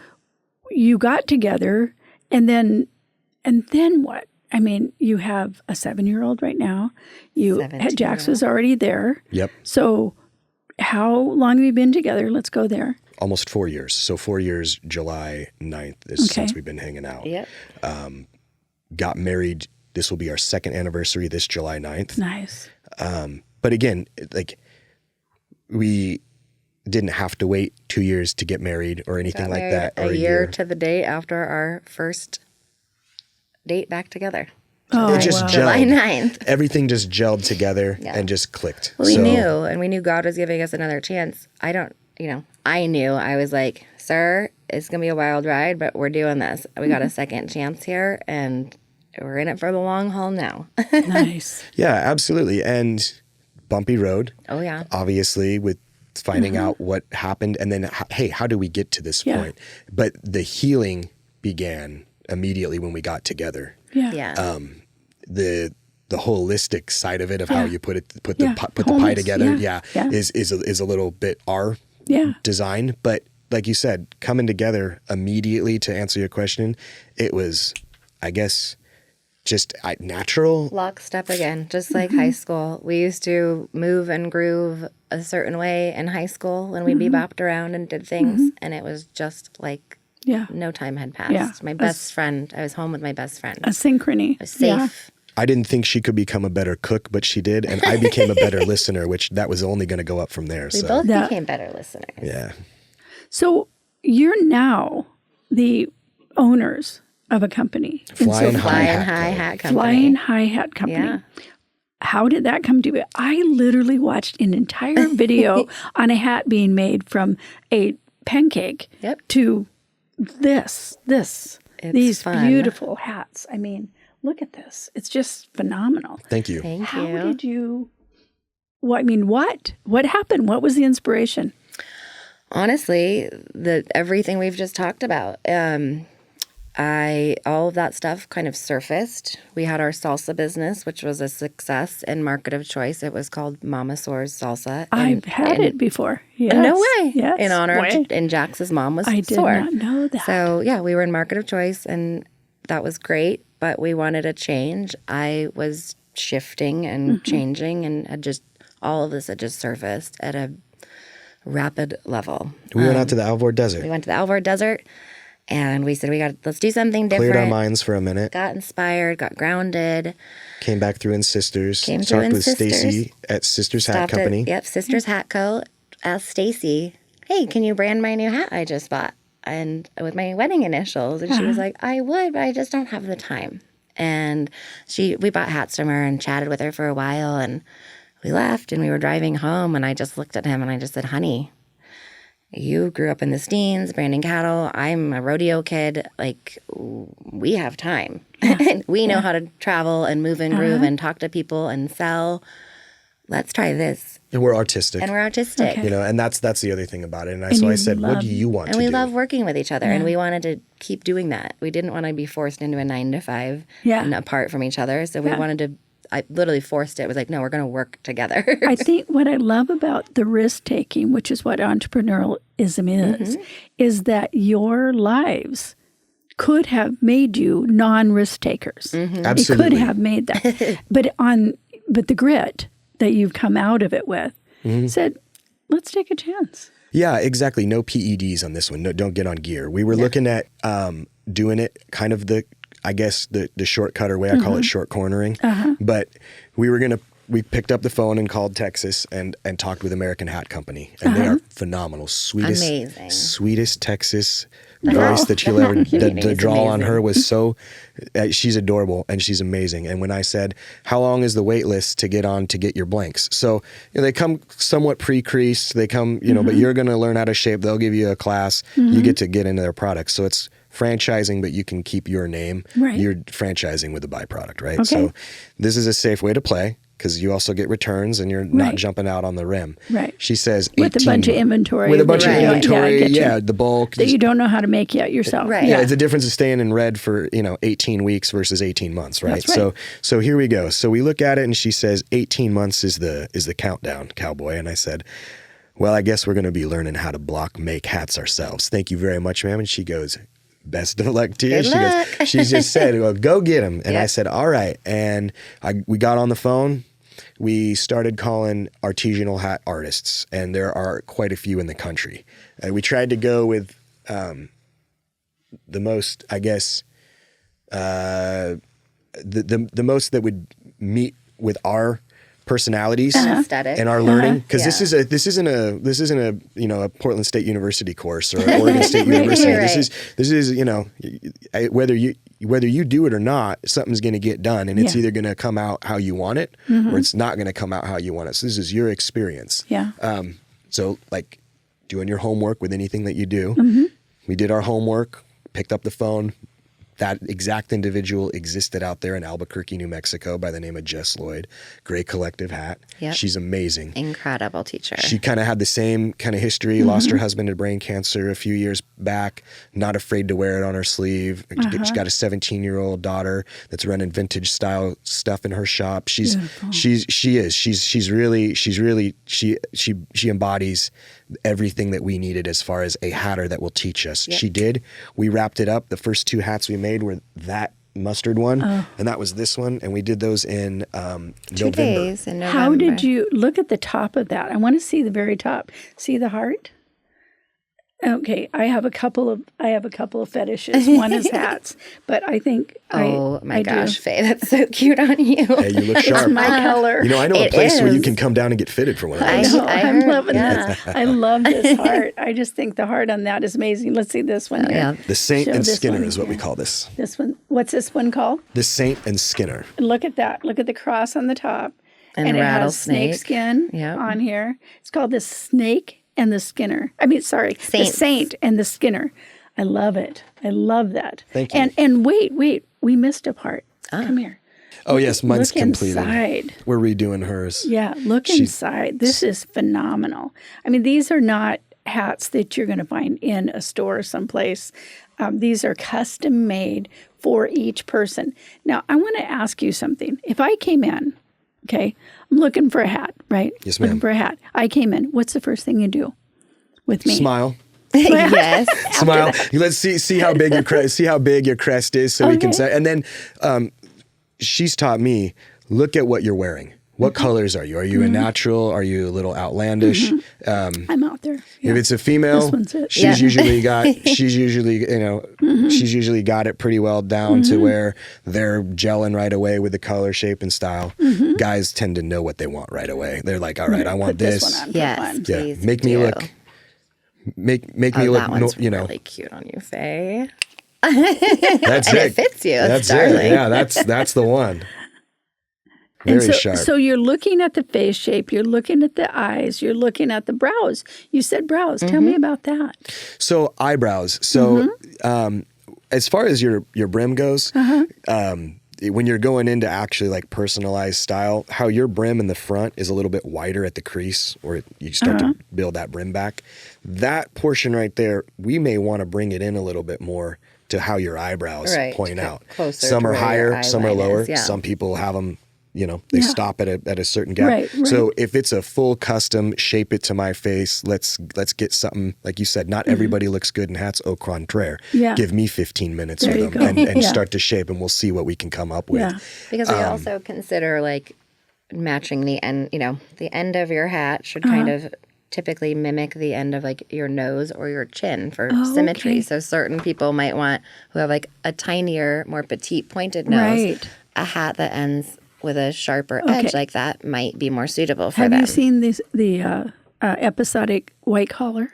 [SPEAKER 1] you got together and then what? I mean, you have a 7-year-old right now. Jax was already there.
[SPEAKER 3] Yep.
[SPEAKER 1] So how long have you been together? Let's go there.
[SPEAKER 3] Almost 4 years. So 4 years, July 9th is since we've been hanging out.
[SPEAKER 2] Yep.
[SPEAKER 3] Got married. This will be our 2nd anniversary this July 9th.
[SPEAKER 1] Nice.
[SPEAKER 3] But again, like we didn't have to wait 2 years to get married or anything like that. Or
[SPEAKER 2] a year to the day after our first date back together.
[SPEAKER 3] It just gelled.
[SPEAKER 2] July 9th.
[SPEAKER 3] Everything just gelled together and just clicked.
[SPEAKER 2] Well, we knew God was giving us another chance. I knew. I was like, sir, it's going to be a wild ride, but we're doing this. We got a second chance here, and we're in it for the long haul now.
[SPEAKER 1] Nice.
[SPEAKER 3] Yeah, absolutely. And bumpy road.
[SPEAKER 2] Oh, yeah.
[SPEAKER 3] Obviously, with finding out what happened. And then, hey, how do we get to this point? But the healing began immediately when we got together.
[SPEAKER 2] Yeah.
[SPEAKER 3] The holistic side of it, of how you put the pie together, is a little bit our design. But like you said, coming together immediately to answer your question, it was, I guess, just natural.
[SPEAKER 2] Lockstep again, just like high school. We used to move and groove a certain way in high school when we'd be bopped around and did things, and it was just like no time had passed.
[SPEAKER 1] Yeah.
[SPEAKER 2] My best friend, I was home with my best friend.
[SPEAKER 1] A synchrony.
[SPEAKER 2] I was safe.
[SPEAKER 3] I didn't think she could become a better cook, but she did, and I became a better listener, which that was only going to go up from there.
[SPEAKER 2] We both became better listeners.
[SPEAKER 3] Yeah.
[SPEAKER 1] So you're now the owners of a company.
[SPEAKER 3] Flyin High
[SPEAKER 2] Hat Company.
[SPEAKER 1] Flyin High Hat Company.
[SPEAKER 2] Yeah.
[SPEAKER 1] How did that come to be? I literally watched an entire video on a hat being made from a pancake to these
[SPEAKER 2] fun.
[SPEAKER 1] beautiful hats. I mean, look at this. It's just phenomenal.
[SPEAKER 3] Thank you.
[SPEAKER 2] Thank
[SPEAKER 1] How
[SPEAKER 2] you.
[SPEAKER 1] did you What happened? What was the inspiration?
[SPEAKER 2] Honestly, everything we've just talked about. All of that stuff kind of surfaced. We had our salsa business, which was a success and market of choice. It was called Mama Soar's Salsa.
[SPEAKER 1] I've had it before. Yes.
[SPEAKER 2] No way.
[SPEAKER 1] Yes.
[SPEAKER 2] In honor of, and Jax's mom was
[SPEAKER 1] I did
[SPEAKER 2] Soar.
[SPEAKER 1] not know that.
[SPEAKER 2] So yeah, we were in market of choice, and that was great. But we wanted a change. I was shifting and changing, and all of this had just surfaced at a rapid level.
[SPEAKER 3] We went out to the Alvord Desert.
[SPEAKER 2] We went to the Alvord Desert. And we said, let's do something different.
[SPEAKER 3] Cleared our minds for a minute.
[SPEAKER 2] Got inspired, got grounded.
[SPEAKER 3] Came back through in Sisters.
[SPEAKER 2] Talked
[SPEAKER 3] with Stacy at Sisters Hat Company.
[SPEAKER 2] Sisters Hat Co. Asked Stacy, hey, can you brand my new hat I just bought? And with my wedding initials. And she was like, I would, but I just don't have the time. And we bought hats from her and chatted with her for a while. And we left and we were driving home. And I just looked at him and I just said, honey, you grew up in the Steens, branding cattle. I'm a rodeo kid. Like, we have time. Yeah. We know how to travel and move and groove and talk to people and sell. Let's try this.
[SPEAKER 3] And we're artistic.
[SPEAKER 1] Okay.
[SPEAKER 3] You know, and that's the other thing about it. And so I said, what do you want to do?
[SPEAKER 2] And we love working with each other. And we wanted to keep doing that. We didn't want to be forced into a 9-to-5 and apart from each other. So we wanted to, I literally forced it. It was like, no, we're going to work together.
[SPEAKER 1] I think what I love about the risk-taking, which is what entrepreneurialism is that your lives could have made you non-risk takers.
[SPEAKER 3] Absolutely.
[SPEAKER 1] It could have made that. but the grit that you've come out of it with said, let's take a chance.
[SPEAKER 3] Yeah, exactly. No PEDs on this one. No, don't get on gear. We were looking at doing it kind of the shortcut, or way I call it short cornering. But we picked up the phone and called Texas and talked with American Hat Company. And they are phenomenal. Sweetest Texas voice that you'll ever, the draw on her was so, she's adorable and she's amazing. And when I said, how long is the wait list to get your blanks? So they come somewhat pre-creased, they come, but you're going to learn how to shape. They'll give you a class. You get to get into their products. So it's franchising, but you can keep your name.
[SPEAKER 1] Right.
[SPEAKER 3] You're franchising with a byproduct, right?
[SPEAKER 1] Okay.
[SPEAKER 3] So this is a safe way to play, because you also get returns and you're not jumping out on the rim.
[SPEAKER 1] Right.
[SPEAKER 3] She says
[SPEAKER 1] 18. With a bunch of inventory.
[SPEAKER 3] With a bunch of inventory, the bulk.
[SPEAKER 1] That you don't know how to make yet yourself.
[SPEAKER 2] Right.
[SPEAKER 3] Yeah, it's the difference of staying in red for, 18 weeks versus 18 months, right?
[SPEAKER 1] That's right.
[SPEAKER 3] So here we go. So we look at it and she says 18 months is the countdown, cowboy. And I said, well, I guess we're going to be learning how to make hats ourselves. Thank you very much, ma'am. And she goes, best of luck to you. She just said, well, go get them. And I said, all right. And we got on the phone. We started calling artisanal hat artists, and there are quite a few in the country. We tried to go with the most, I guess, the most that would meet with our personalities and our learning, because this isn't a Portland State University course or Oregon State University. This is whether you do it or not, something's going to get done, and it's either going to come out how you want it or it's not going to come out how you want it. So this is your experience.
[SPEAKER 1] Yeah.
[SPEAKER 3] So like doing your homework with anything that you do. We did our homework, picked up the phone. That exact individual existed out there in Albuquerque, New Mexico, by the name of Jess Lloyd. Great collective hat.
[SPEAKER 2] Yep.
[SPEAKER 3] She's amazing.
[SPEAKER 2] Incredible teacher.
[SPEAKER 3] She kind of had the same kind of history. Lost her husband to brain cancer a few years back. Not afraid to wear it on her sleeve. She's got a 17-year-old daughter that's running vintage style stuff in her shop. She embodies everything that we needed as far as a hatter that will teach us. Yep. She did. We wrapped it up. The first 2 hats we made were that mustard one, and that was this one, and we did those in
[SPEAKER 2] 2 days in November.
[SPEAKER 1] How did you look at the top of that? I want to see the very top. See the heart? Okay, I have a couple of fetishes. One is hats, but I think
[SPEAKER 2] my gosh, Faye, that's so cute on you.
[SPEAKER 3] Hey, you look sharp.
[SPEAKER 1] It's my color.
[SPEAKER 3] I know a place where you can come down and get fitted for one of those.
[SPEAKER 1] I'm loving this. I love this heart. I just think the heart on that is amazing. Let's see this one here.
[SPEAKER 2] Yeah.
[SPEAKER 3] The Saint and Skinner is what we call this.
[SPEAKER 1] This one. What's this one called?
[SPEAKER 3] The Saint and Skinner.
[SPEAKER 1] Look at that. Look at the cross on the top.
[SPEAKER 2] And
[SPEAKER 1] it has
[SPEAKER 2] rattlesnake.
[SPEAKER 1] snake skin on here. It's called the Snake and the Skinner. The Saint and the Skinner. I love it. I love that.
[SPEAKER 3] Thank you.
[SPEAKER 1] And wait, we missed a part. Come here.
[SPEAKER 3] Oh, yes, mine's
[SPEAKER 1] look
[SPEAKER 3] completed.
[SPEAKER 1] Inside.
[SPEAKER 3] We're redoing hers.
[SPEAKER 1] Yeah, look inside. This is phenomenal. I mean, these are not hats that you're going to find in a store someplace. These are custom made for each person. Now, I want to ask you something. If I came in, okay, I'm looking for a hat, right?
[SPEAKER 3] Yes, ma'am.
[SPEAKER 1] Looking for a hat. I came in. What's the first thing you do with me?
[SPEAKER 3] Smile.
[SPEAKER 2] Yes.
[SPEAKER 3] Smile. Let's see how big your crest is, so we can say. And then she's taught me, look at what you're wearing. What colors are you? Are you a natural? Are you a little outlandish?
[SPEAKER 1] I'm out there.
[SPEAKER 3] If it's a female,
[SPEAKER 1] This one's it.
[SPEAKER 3] she's usually got she's usually got it pretty well down to where they're gelling right away with the color, shape, and style. Guys tend to know what they want right away. They're like, all right, I want
[SPEAKER 1] Put
[SPEAKER 3] this.
[SPEAKER 1] one on for
[SPEAKER 2] Yes.
[SPEAKER 1] fun.
[SPEAKER 3] Yeah,
[SPEAKER 2] Please
[SPEAKER 3] make me
[SPEAKER 2] do.
[SPEAKER 3] look. Make me look.
[SPEAKER 2] That one's
[SPEAKER 3] You know,
[SPEAKER 2] really cute on you, Faye.
[SPEAKER 3] that's
[SPEAKER 2] And
[SPEAKER 3] it.
[SPEAKER 2] it fits you. That's
[SPEAKER 3] That's
[SPEAKER 2] darling.
[SPEAKER 3] it. Yeah, that's the one.
[SPEAKER 1] And
[SPEAKER 3] Very
[SPEAKER 1] so,
[SPEAKER 3] sharp.
[SPEAKER 1] so you're looking at the face shape, you're looking at the eyes, you're looking at the brows. You said brows. Tell me about that.
[SPEAKER 3] So eyebrows. So as far as your brim goes, when you're going into actually like personalized style, how your brim in the front is a little bit wider at the crease, or you start to build that brim back. That portion right there, we may want to bring it in a little bit more to how your eyebrows
[SPEAKER 2] Right,
[SPEAKER 3] point
[SPEAKER 2] to
[SPEAKER 3] out.
[SPEAKER 2] closer
[SPEAKER 3] Some
[SPEAKER 2] to
[SPEAKER 3] are
[SPEAKER 2] where your
[SPEAKER 3] higher, some are
[SPEAKER 2] eye line
[SPEAKER 3] lower.
[SPEAKER 2] is, yeah.
[SPEAKER 3] Some people have them. They stop at a certain gap.
[SPEAKER 1] Right, right.
[SPEAKER 3] So if it's a full custom, shape it to my face. Let's get something, like you said, not everybody looks good in hats. Au contraire.
[SPEAKER 1] Yeah.
[SPEAKER 3] Give me 15 minutes
[SPEAKER 1] There
[SPEAKER 3] with
[SPEAKER 1] you
[SPEAKER 3] them
[SPEAKER 1] go.
[SPEAKER 3] and
[SPEAKER 1] Yeah.
[SPEAKER 3] start to shape, and we'll see what we can come up with.
[SPEAKER 1] Yeah.
[SPEAKER 2] Because we also consider like matching the end, the end of your hat should kind of typically mimic the end of like your nose or your chin for symmetry.
[SPEAKER 1] okay.
[SPEAKER 2] So certain people might want, who have like a tinier, more petite pointed nose,
[SPEAKER 1] Right.
[SPEAKER 2] a hat that ends with a sharper edge like that might be more suitable for
[SPEAKER 1] Have
[SPEAKER 2] them.
[SPEAKER 1] you seen the episodic white collar?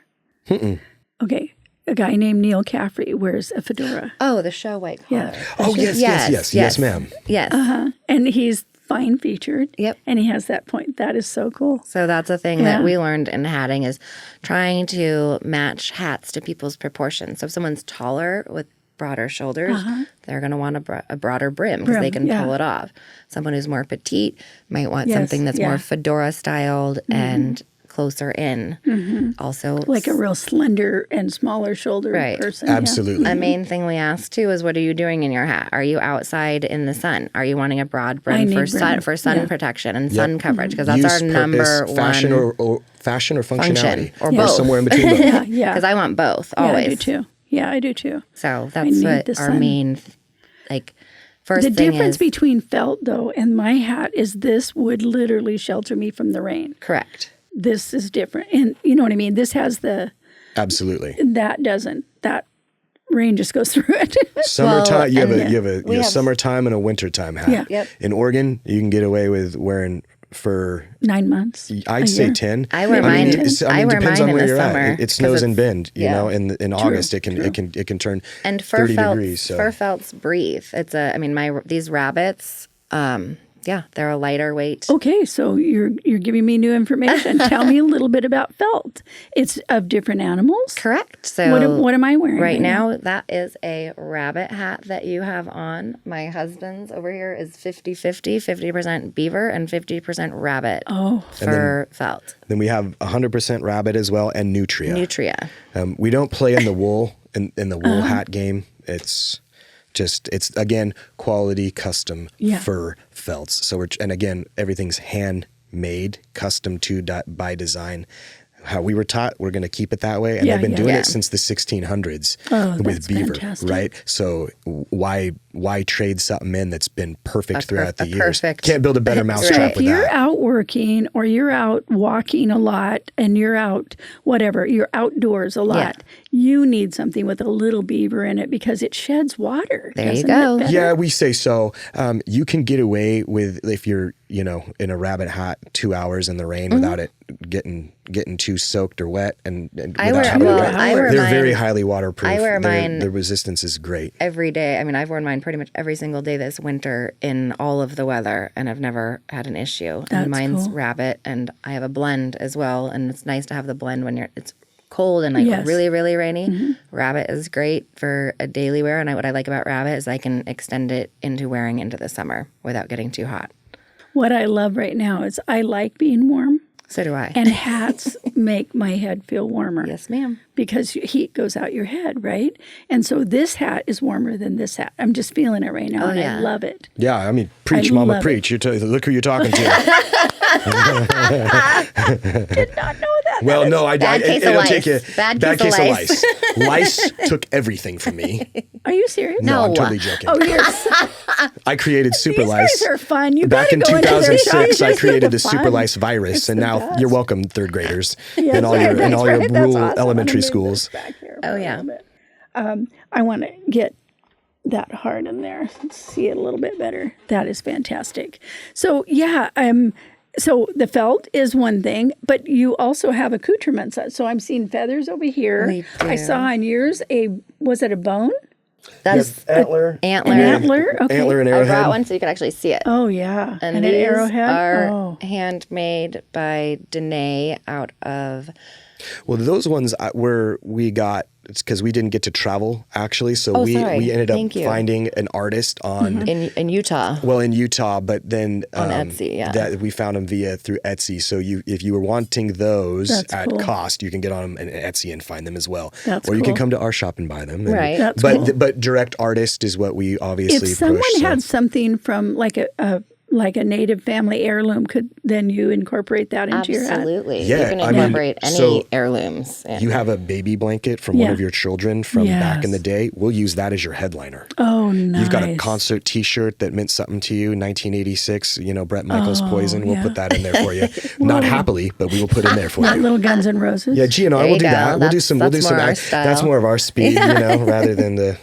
[SPEAKER 1] Okay. A guy named Neil Caffrey wears a fedora.
[SPEAKER 2] Oh, the show white collar.
[SPEAKER 1] Yeah.
[SPEAKER 3] Oh, yes, ma'am.
[SPEAKER 2] Yes.
[SPEAKER 1] And he's fine featured.
[SPEAKER 2] Yep.
[SPEAKER 1] And he has that point. That is so cool.
[SPEAKER 2] So that's a thing that we learned in hatting is trying to match hats to people's proportions. So if someone's taller with broader shoulders, they're going to want a broader brim because they can pull it off. Someone who's more petite might want something that's more fedora styled and closer in. Also,
[SPEAKER 1] Like a real slender and smaller shouldered person.
[SPEAKER 3] Absolutely.
[SPEAKER 2] a main thing we ask too is, what are you doing in your hat? Are you outside in the sun? Are you wanting a broad
[SPEAKER 1] I
[SPEAKER 2] brim
[SPEAKER 1] need
[SPEAKER 2] for sun
[SPEAKER 1] brim.
[SPEAKER 2] protection and sun coverage? Because that's
[SPEAKER 3] Use,
[SPEAKER 2] our
[SPEAKER 3] purpose,
[SPEAKER 2] number
[SPEAKER 3] fashion
[SPEAKER 2] one
[SPEAKER 3] or fashion or functionality,
[SPEAKER 2] or both.
[SPEAKER 3] somewhere in between both.
[SPEAKER 1] Yeah.
[SPEAKER 2] Because I want both
[SPEAKER 1] Yeah,
[SPEAKER 2] always.
[SPEAKER 1] I do too. Yeah, I do too.
[SPEAKER 2] So
[SPEAKER 1] I
[SPEAKER 2] that's
[SPEAKER 1] need
[SPEAKER 2] what
[SPEAKER 1] the
[SPEAKER 2] our
[SPEAKER 1] sun.
[SPEAKER 2] main first
[SPEAKER 1] The
[SPEAKER 2] thing
[SPEAKER 1] difference
[SPEAKER 2] is.
[SPEAKER 1] between felt, though, and my hat is this would literally shelter me from the rain.
[SPEAKER 2] Correct.
[SPEAKER 1] This is different. And you know what I mean? This has
[SPEAKER 3] Absolutely.
[SPEAKER 1] that doesn't. That rain just goes through it.
[SPEAKER 3] Summertime, you have
[SPEAKER 2] we
[SPEAKER 3] a
[SPEAKER 2] have-
[SPEAKER 3] summertime and a wintertime hat.
[SPEAKER 1] Yeah.
[SPEAKER 2] Yep.
[SPEAKER 3] In Oregon, you can get away with wearing for
[SPEAKER 1] 9 months.
[SPEAKER 3] I'd say 10.
[SPEAKER 2] I wear mine. I wear
[SPEAKER 3] depends
[SPEAKER 2] mine
[SPEAKER 3] on
[SPEAKER 2] in
[SPEAKER 3] where
[SPEAKER 2] the
[SPEAKER 3] you're
[SPEAKER 2] summer
[SPEAKER 3] at. It
[SPEAKER 2] 'cause
[SPEAKER 3] snows in
[SPEAKER 2] it's-
[SPEAKER 3] Bend,
[SPEAKER 2] yeah.
[SPEAKER 3] in August it can turn
[SPEAKER 2] And fur
[SPEAKER 3] 30
[SPEAKER 2] felts,
[SPEAKER 3] degrees. So
[SPEAKER 2] fur felts breathe. It's these rabbits. They're a lighter weight.
[SPEAKER 1] Okay, so you're giving me new information. Tell me a little bit about felt. It's of different animals.
[SPEAKER 2] Correct. So
[SPEAKER 1] What am I wearing
[SPEAKER 2] right now? That is a rabbit hat that you have on. My husband's over here is 50-50, 50% beaver and 50% rabbit for felt.
[SPEAKER 3] then we have 100% rabbit as well, and nutria.
[SPEAKER 2] Nutria.
[SPEAKER 3] We don't play in the wool in the wool hat game. It's again quality custom fur felts. So and again everything's handmade, custom by design. How we were taught, we're going to keep it that way, and they've been doing it since the 1600s with
[SPEAKER 1] that's
[SPEAKER 3] beaver,
[SPEAKER 1] fantastic.
[SPEAKER 3] right? So why trade something in that's been perfect throughout the years?
[SPEAKER 2] perfect-
[SPEAKER 3] Can't build a better mousetrap
[SPEAKER 1] If
[SPEAKER 3] with
[SPEAKER 1] you're
[SPEAKER 3] that.
[SPEAKER 1] out working or you're out walking a lot and you're out, whatever, you're outdoors a lot, you need something with a little beaver in it because it sheds water.
[SPEAKER 2] There you
[SPEAKER 1] doesn't
[SPEAKER 2] go.
[SPEAKER 1] it, better?
[SPEAKER 3] Yeah, we say so. You can get away with, if you're, in a rabbit hat 2 hours in the rain without it getting too soaked or wet, and
[SPEAKER 2] I
[SPEAKER 3] without
[SPEAKER 2] wear-
[SPEAKER 3] having
[SPEAKER 2] well,
[SPEAKER 3] it wet.
[SPEAKER 2] I wear
[SPEAKER 3] They're
[SPEAKER 2] mine-
[SPEAKER 3] very highly waterproof.
[SPEAKER 2] I wear mine-
[SPEAKER 3] The resistance is great.
[SPEAKER 2] Every day. I mean, I've worn mine pretty much every single day this winter in all of the weather, and I've never had an issue.
[SPEAKER 1] That's
[SPEAKER 2] And mine's
[SPEAKER 1] cool.
[SPEAKER 2] rabbit, and I have a blend as well. And it's nice to have the blend when it's cold and like
[SPEAKER 1] Yes.
[SPEAKER 2] really, really rainy, rabbit is great for a daily wear. And what I like about rabbit is I can extend it into wearing into the summer without getting too hot.
[SPEAKER 1] What I love right now is I like being warm.
[SPEAKER 2] So do I.
[SPEAKER 1] And hats make my head feel warmer.
[SPEAKER 2] Yes, ma'am.
[SPEAKER 1] Because heat goes out your head, right? And so this hat is warmer than this hat. I'm just feeling it right now, and I love it.
[SPEAKER 3] Yeah, I mean, preach, Mama, preach. Look who you're talking to.
[SPEAKER 1] Did not know that.
[SPEAKER 3] Well, no,
[SPEAKER 2] bad case of
[SPEAKER 3] it'll
[SPEAKER 2] lice.
[SPEAKER 3] take you.
[SPEAKER 2] Bad
[SPEAKER 3] Bad
[SPEAKER 2] case
[SPEAKER 3] case
[SPEAKER 2] of
[SPEAKER 3] of
[SPEAKER 2] lice.
[SPEAKER 3] lice. Lice took everything from me.
[SPEAKER 1] Are you serious?
[SPEAKER 3] No, I'm
[SPEAKER 2] No.
[SPEAKER 3] totally joking.
[SPEAKER 1] Oh, yes.
[SPEAKER 3] I created Super
[SPEAKER 1] These
[SPEAKER 3] Lice.
[SPEAKER 1] guys are fun. You
[SPEAKER 3] Back
[SPEAKER 1] gotta
[SPEAKER 3] in
[SPEAKER 1] go into their
[SPEAKER 3] 2006, I
[SPEAKER 1] shops.
[SPEAKER 3] created the
[SPEAKER 1] It's
[SPEAKER 3] Super
[SPEAKER 1] fun.
[SPEAKER 3] Lice virus,
[SPEAKER 1] It's
[SPEAKER 3] and
[SPEAKER 1] the
[SPEAKER 3] now
[SPEAKER 1] best.
[SPEAKER 3] you're welcome, third graders,
[SPEAKER 1] Yes,
[SPEAKER 3] in all your
[SPEAKER 1] that's right. That's
[SPEAKER 3] rural
[SPEAKER 1] awesome.
[SPEAKER 3] elementary
[SPEAKER 1] I'm gonna move
[SPEAKER 3] schools.
[SPEAKER 1] this back here
[SPEAKER 2] Oh,
[SPEAKER 1] for a
[SPEAKER 2] yeah.
[SPEAKER 1] little bit. I want to get that heart in there, see it a little bit better. That is fantastic. So yeah, so the felt is one thing, but you also have accoutrements. So I'm seeing feathers over here.
[SPEAKER 2] We
[SPEAKER 1] I
[SPEAKER 2] do.
[SPEAKER 1] saw on yours was it a bone?
[SPEAKER 2] That's
[SPEAKER 3] Antler.
[SPEAKER 2] antler.
[SPEAKER 1] An antler? Okay.
[SPEAKER 3] Antler and
[SPEAKER 2] I brought
[SPEAKER 3] arrowhead.
[SPEAKER 2] one so you can actually see it.
[SPEAKER 1] Oh yeah,
[SPEAKER 2] And
[SPEAKER 1] an
[SPEAKER 2] these
[SPEAKER 1] arrowhead.
[SPEAKER 2] are
[SPEAKER 1] Oh.
[SPEAKER 2] handmade by Danae out of.
[SPEAKER 3] Well, those ones were we got. It's because we didn't get to travel actually, so we ended up
[SPEAKER 2] Thank you.
[SPEAKER 3] finding an artist on.
[SPEAKER 2] In Utah.
[SPEAKER 3] Well, in Utah, but then
[SPEAKER 2] On Etsy, yeah.
[SPEAKER 3] that we found them through Etsy. So if you were wanting those
[SPEAKER 1] That's
[SPEAKER 3] at
[SPEAKER 1] cool.
[SPEAKER 3] cost, you can get on them Etsy and find them as well.
[SPEAKER 1] That's
[SPEAKER 3] or you
[SPEAKER 1] cool.
[SPEAKER 3] can come to our shop and buy them. And-
[SPEAKER 2] Right.
[SPEAKER 1] That's
[SPEAKER 3] but
[SPEAKER 1] cool.
[SPEAKER 3] but direct artist is what we obviously
[SPEAKER 1] If someone
[SPEAKER 3] push.
[SPEAKER 1] had something from like a native family heirloom, could then you incorporate that into your hat?
[SPEAKER 2] Absolutely.
[SPEAKER 3] Yeah,
[SPEAKER 2] You can
[SPEAKER 3] I mean,
[SPEAKER 2] incorporate any
[SPEAKER 3] so
[SPEAKER 2] heirlooms. Yeah.
[SPEAKER 3] You have a baby blanket from one
[SPEAKER 1] Yeah.
[SPEAKER 3] of your children from back in
[SPEAKER 1] Yes.
[SPEAKER 3] the day. We'll use that as your headliner.
[SPEAKER 1] Oh, nice.
[SPEAKER 3] You've got a concert T-shirt that meant something to you, 1986. Brett Michaels' Poison. We'll
[SPEAKER 1] yeah.
[SPEAKER 3] put that in there for you. Not happily, but we will put in there for
[SPEAKER 1] Not
[SPEAKER 3] you.
[SPEAKER 1] Little Guns and Roses.
[SPEAKER 3] Yeah, G and I
[SPEAKER 2] There
[SPEAKER 3] will
[SPEAKER 2] you
[SPEAKER 3] do
[SPEAKER 2] go.
[SPEAKER 3] that. We'll do some. We'll do
[SPEAKER 2] That's
[SPEAKER 3] some.
[SPEAKER 2] more our
[SPEAKER 3] That's
[SPEAKER 2] style.
[SPEAKER 3] more of our speed, rather than the.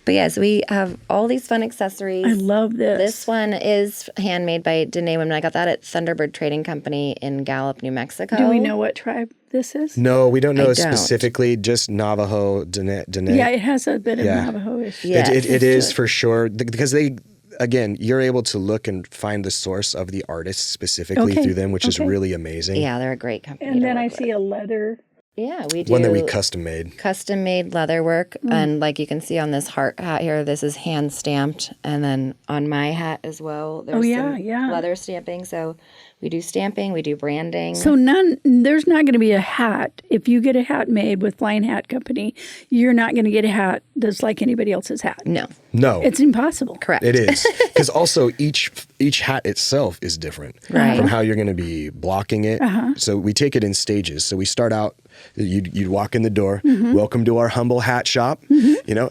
[SPEAKER 2] But yes, we have all these fun accessories.
[SPEAKER 1] I love this.
[SPEAKER 2] This one is handmade by Danae Women. I got that at Thunderbird Trading Company in Gallup, New Mexico.
[SPEAKER 1] Do we know what tribe this is?
[SPEAKER 3] No, we don't know
[SPEAKER 2] I don't.
[SPEAKER 3] specifically. Just Navajo, Danae.
[SPEAKER 1] Yeah, it has a bit of
[SPEAKER 3] Yeah.
[SPEAKER 1] Navajo-ish.
[SPEAKER 2] Yeah.
[SPEAKER 3] It is for sure because they. Again, you're able to look and find the source of the artist specifically
[SPEAKER 1] Okay,
[SPEAKER 3] through them, which is
[SPEAKER 1] okay.
[SPEAKER 3] really amazing.
[SPEAKER 2] Yeah, they're a great company.
[SPEAKER 1] And
[SPEAKER 2] to
[SPEAKER 1] then I
[SPEAKER 2] work with.
[SPEAKER 1] see a leather.
[SPEAKER 2] Yeah, we do.
[SPEAKER 3] One that we custom made.
[SPEAKER 2] Custom made leather work. And like you can see on this heart hat here, this is hand stamped. And then on my hat as well, there's some leather stamping. So we do stamping, we do branding.
[SPEAKER 1] So there's not going to be a hat. If you get a hat made with Flyin Hat Company, you're not going to get a hat that's like anybody else's hat.
[SPEAKER 2] No,
[SPEAKER 3] No,
[SPEAKER 1] It's impossible.
[SPEAKER 2] correct.
[SPEAKER 3] it is because also each hat itself is different
[SPEAKER 2] Right.
[SPEAKER 3] from how you're going to be blocking it. So we take it in stages. So we start out. You'd walk in the door. Welcome to our humble hat shop.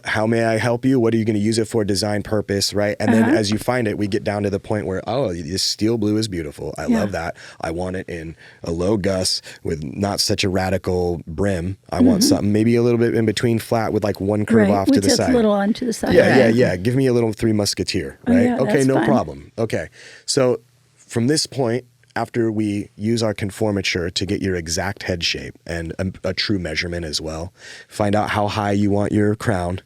[SPEAKER 3] How may I help you? What are you going to use it for? Design purpose, right? And then as you find it, we get down to the point where this steel blue is beautiful. I love that. I want it in a low gus with not such a radical brim. I want something maybe a little bit in between flat with like one curve off to
[SPEAKER 1] with
[SPEAKER 3] the
[SPEAKER 1] just
[SPEAKER 3] side.
[SPEAKER 1] a little onto the side.
[SPEAKER 3] Yeah. Give me a little Three Musketeer, right?
[SPEAKER 1] yeah,
[SPEAKER 3] Okay,
[SPEAKER 1] that's
[SPEAKER 3] no
[SPEAKER 1] fun.
[SPEAKER 3] problem. Okay. So from this point, after we use our conformature to get your exact head shape and a true measurement as well, find out how high you want your crown,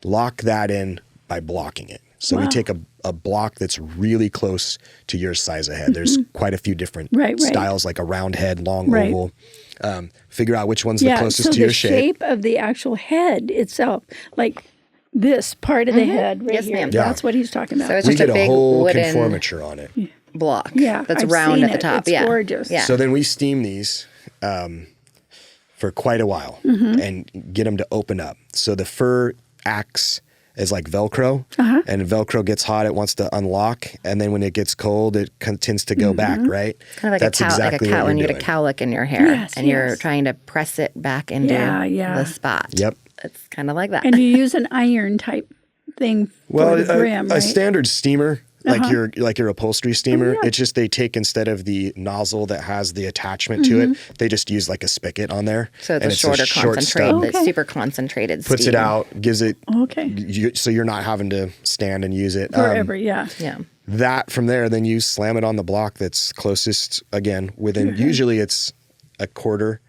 [SPEAKER 3] lock that in by blocking it. So we take a block that's really close to your size of head. There's quite a few different styles, like a round head, long oval. Figure out which one's the closest to your shape.
[SPEAKER 1] So the shape of the actual head itself, like this part of the head right
[SPEAKER 2] Yes,
[SPEAKER 1] here,
[SPEAKER 2] ma'am.
[SPEAKER 3] Yeah.
[SPEAKER 1] that's what he's talking about.
[SPEAKER 2] So it's
[SPEAKER 3] We
[SPEAKER 2] just
[SPEAKER 3] get
[SPEAKER 2] a big
[SPEAKER 3] whole
[SPEAKER 2] wooden
[SPEAKER 3] conformature on it.
[SPEAKER 2] block.
[SPEAKER 1] Yeah,
[SPEAKER 2] that's
[SPEAKER 1] I've
[SPEAKER 2] round
[SPEAKER 1] seen
[SPEAKER 2] at the
[SPEAKER 1] it.
[SPEAKER 2] top.
[SPEAKER 1] It's gorgeous.
[SPEAKER 2] Yeah.
[SPEAKER 3] So then we steam these for quite a while and get them to open up. So the fur acts as like Velcro, and Velcro gets hot, it wants to unlock, and then when it gets cold, it tends to go back, right?
[SPEAKER 2] Kind of like
[SPEAKER 3] That's
[SPEAKER 2] a cow,
[SPEAKER 3] exactly
[SPEAKER 2] like a cow
[SPEAKER 3] what
[SPEAKER 2] when
[SPEAKER 3] you're
[SPEAKER 2] you get a
[SPEAKER 3] doing.
[SPEAKER 2] cowlick in your hair,
[SPEAKER 1] Yes,
[SPEAKER 2] and you're
[SPEAKER 1] yes.
[SPEAKER 2] trying to press it back into the spot.
[SPEAKER 3] Yep.
[SPEAKER 2] It's kind of like that.
[SPEAKER 1] And you use an iron type thing
[SPEAKER 3] Well,
[SPEAKER 1] for the brim,
[SPEAKER 3] a
[SPEAKER 1] right?
[SPEAKER 3] standard steamer, like your upholstery steamer, it's just they take instead of the nozzle that has the attachment to it, they just use like a spigot on there.
[SPEAKER 2] So it's
[SPEAKER 3] and
[SPEAKER 2] a shorter
[SPEAKER 3] short
[SPEAKER 2] concentrate.
[SPEAKER 3] stub.
[SPEAKER 2] It's super concentrated.
[SPEAKER 3] Puts
[SPEAKER 2] steam.
[SPEAKER 3] it out, gives it.
[SPEAKER 1] Okay.
[SPEAKER 3] So you're not having to stand and use it
[SPEAKER 1] Forever, yeah.
[SPEAKER 2] Yeah.
[SPEAKER 3] That from there, then you slam it on the block that's closest again within. Usually it's a quarter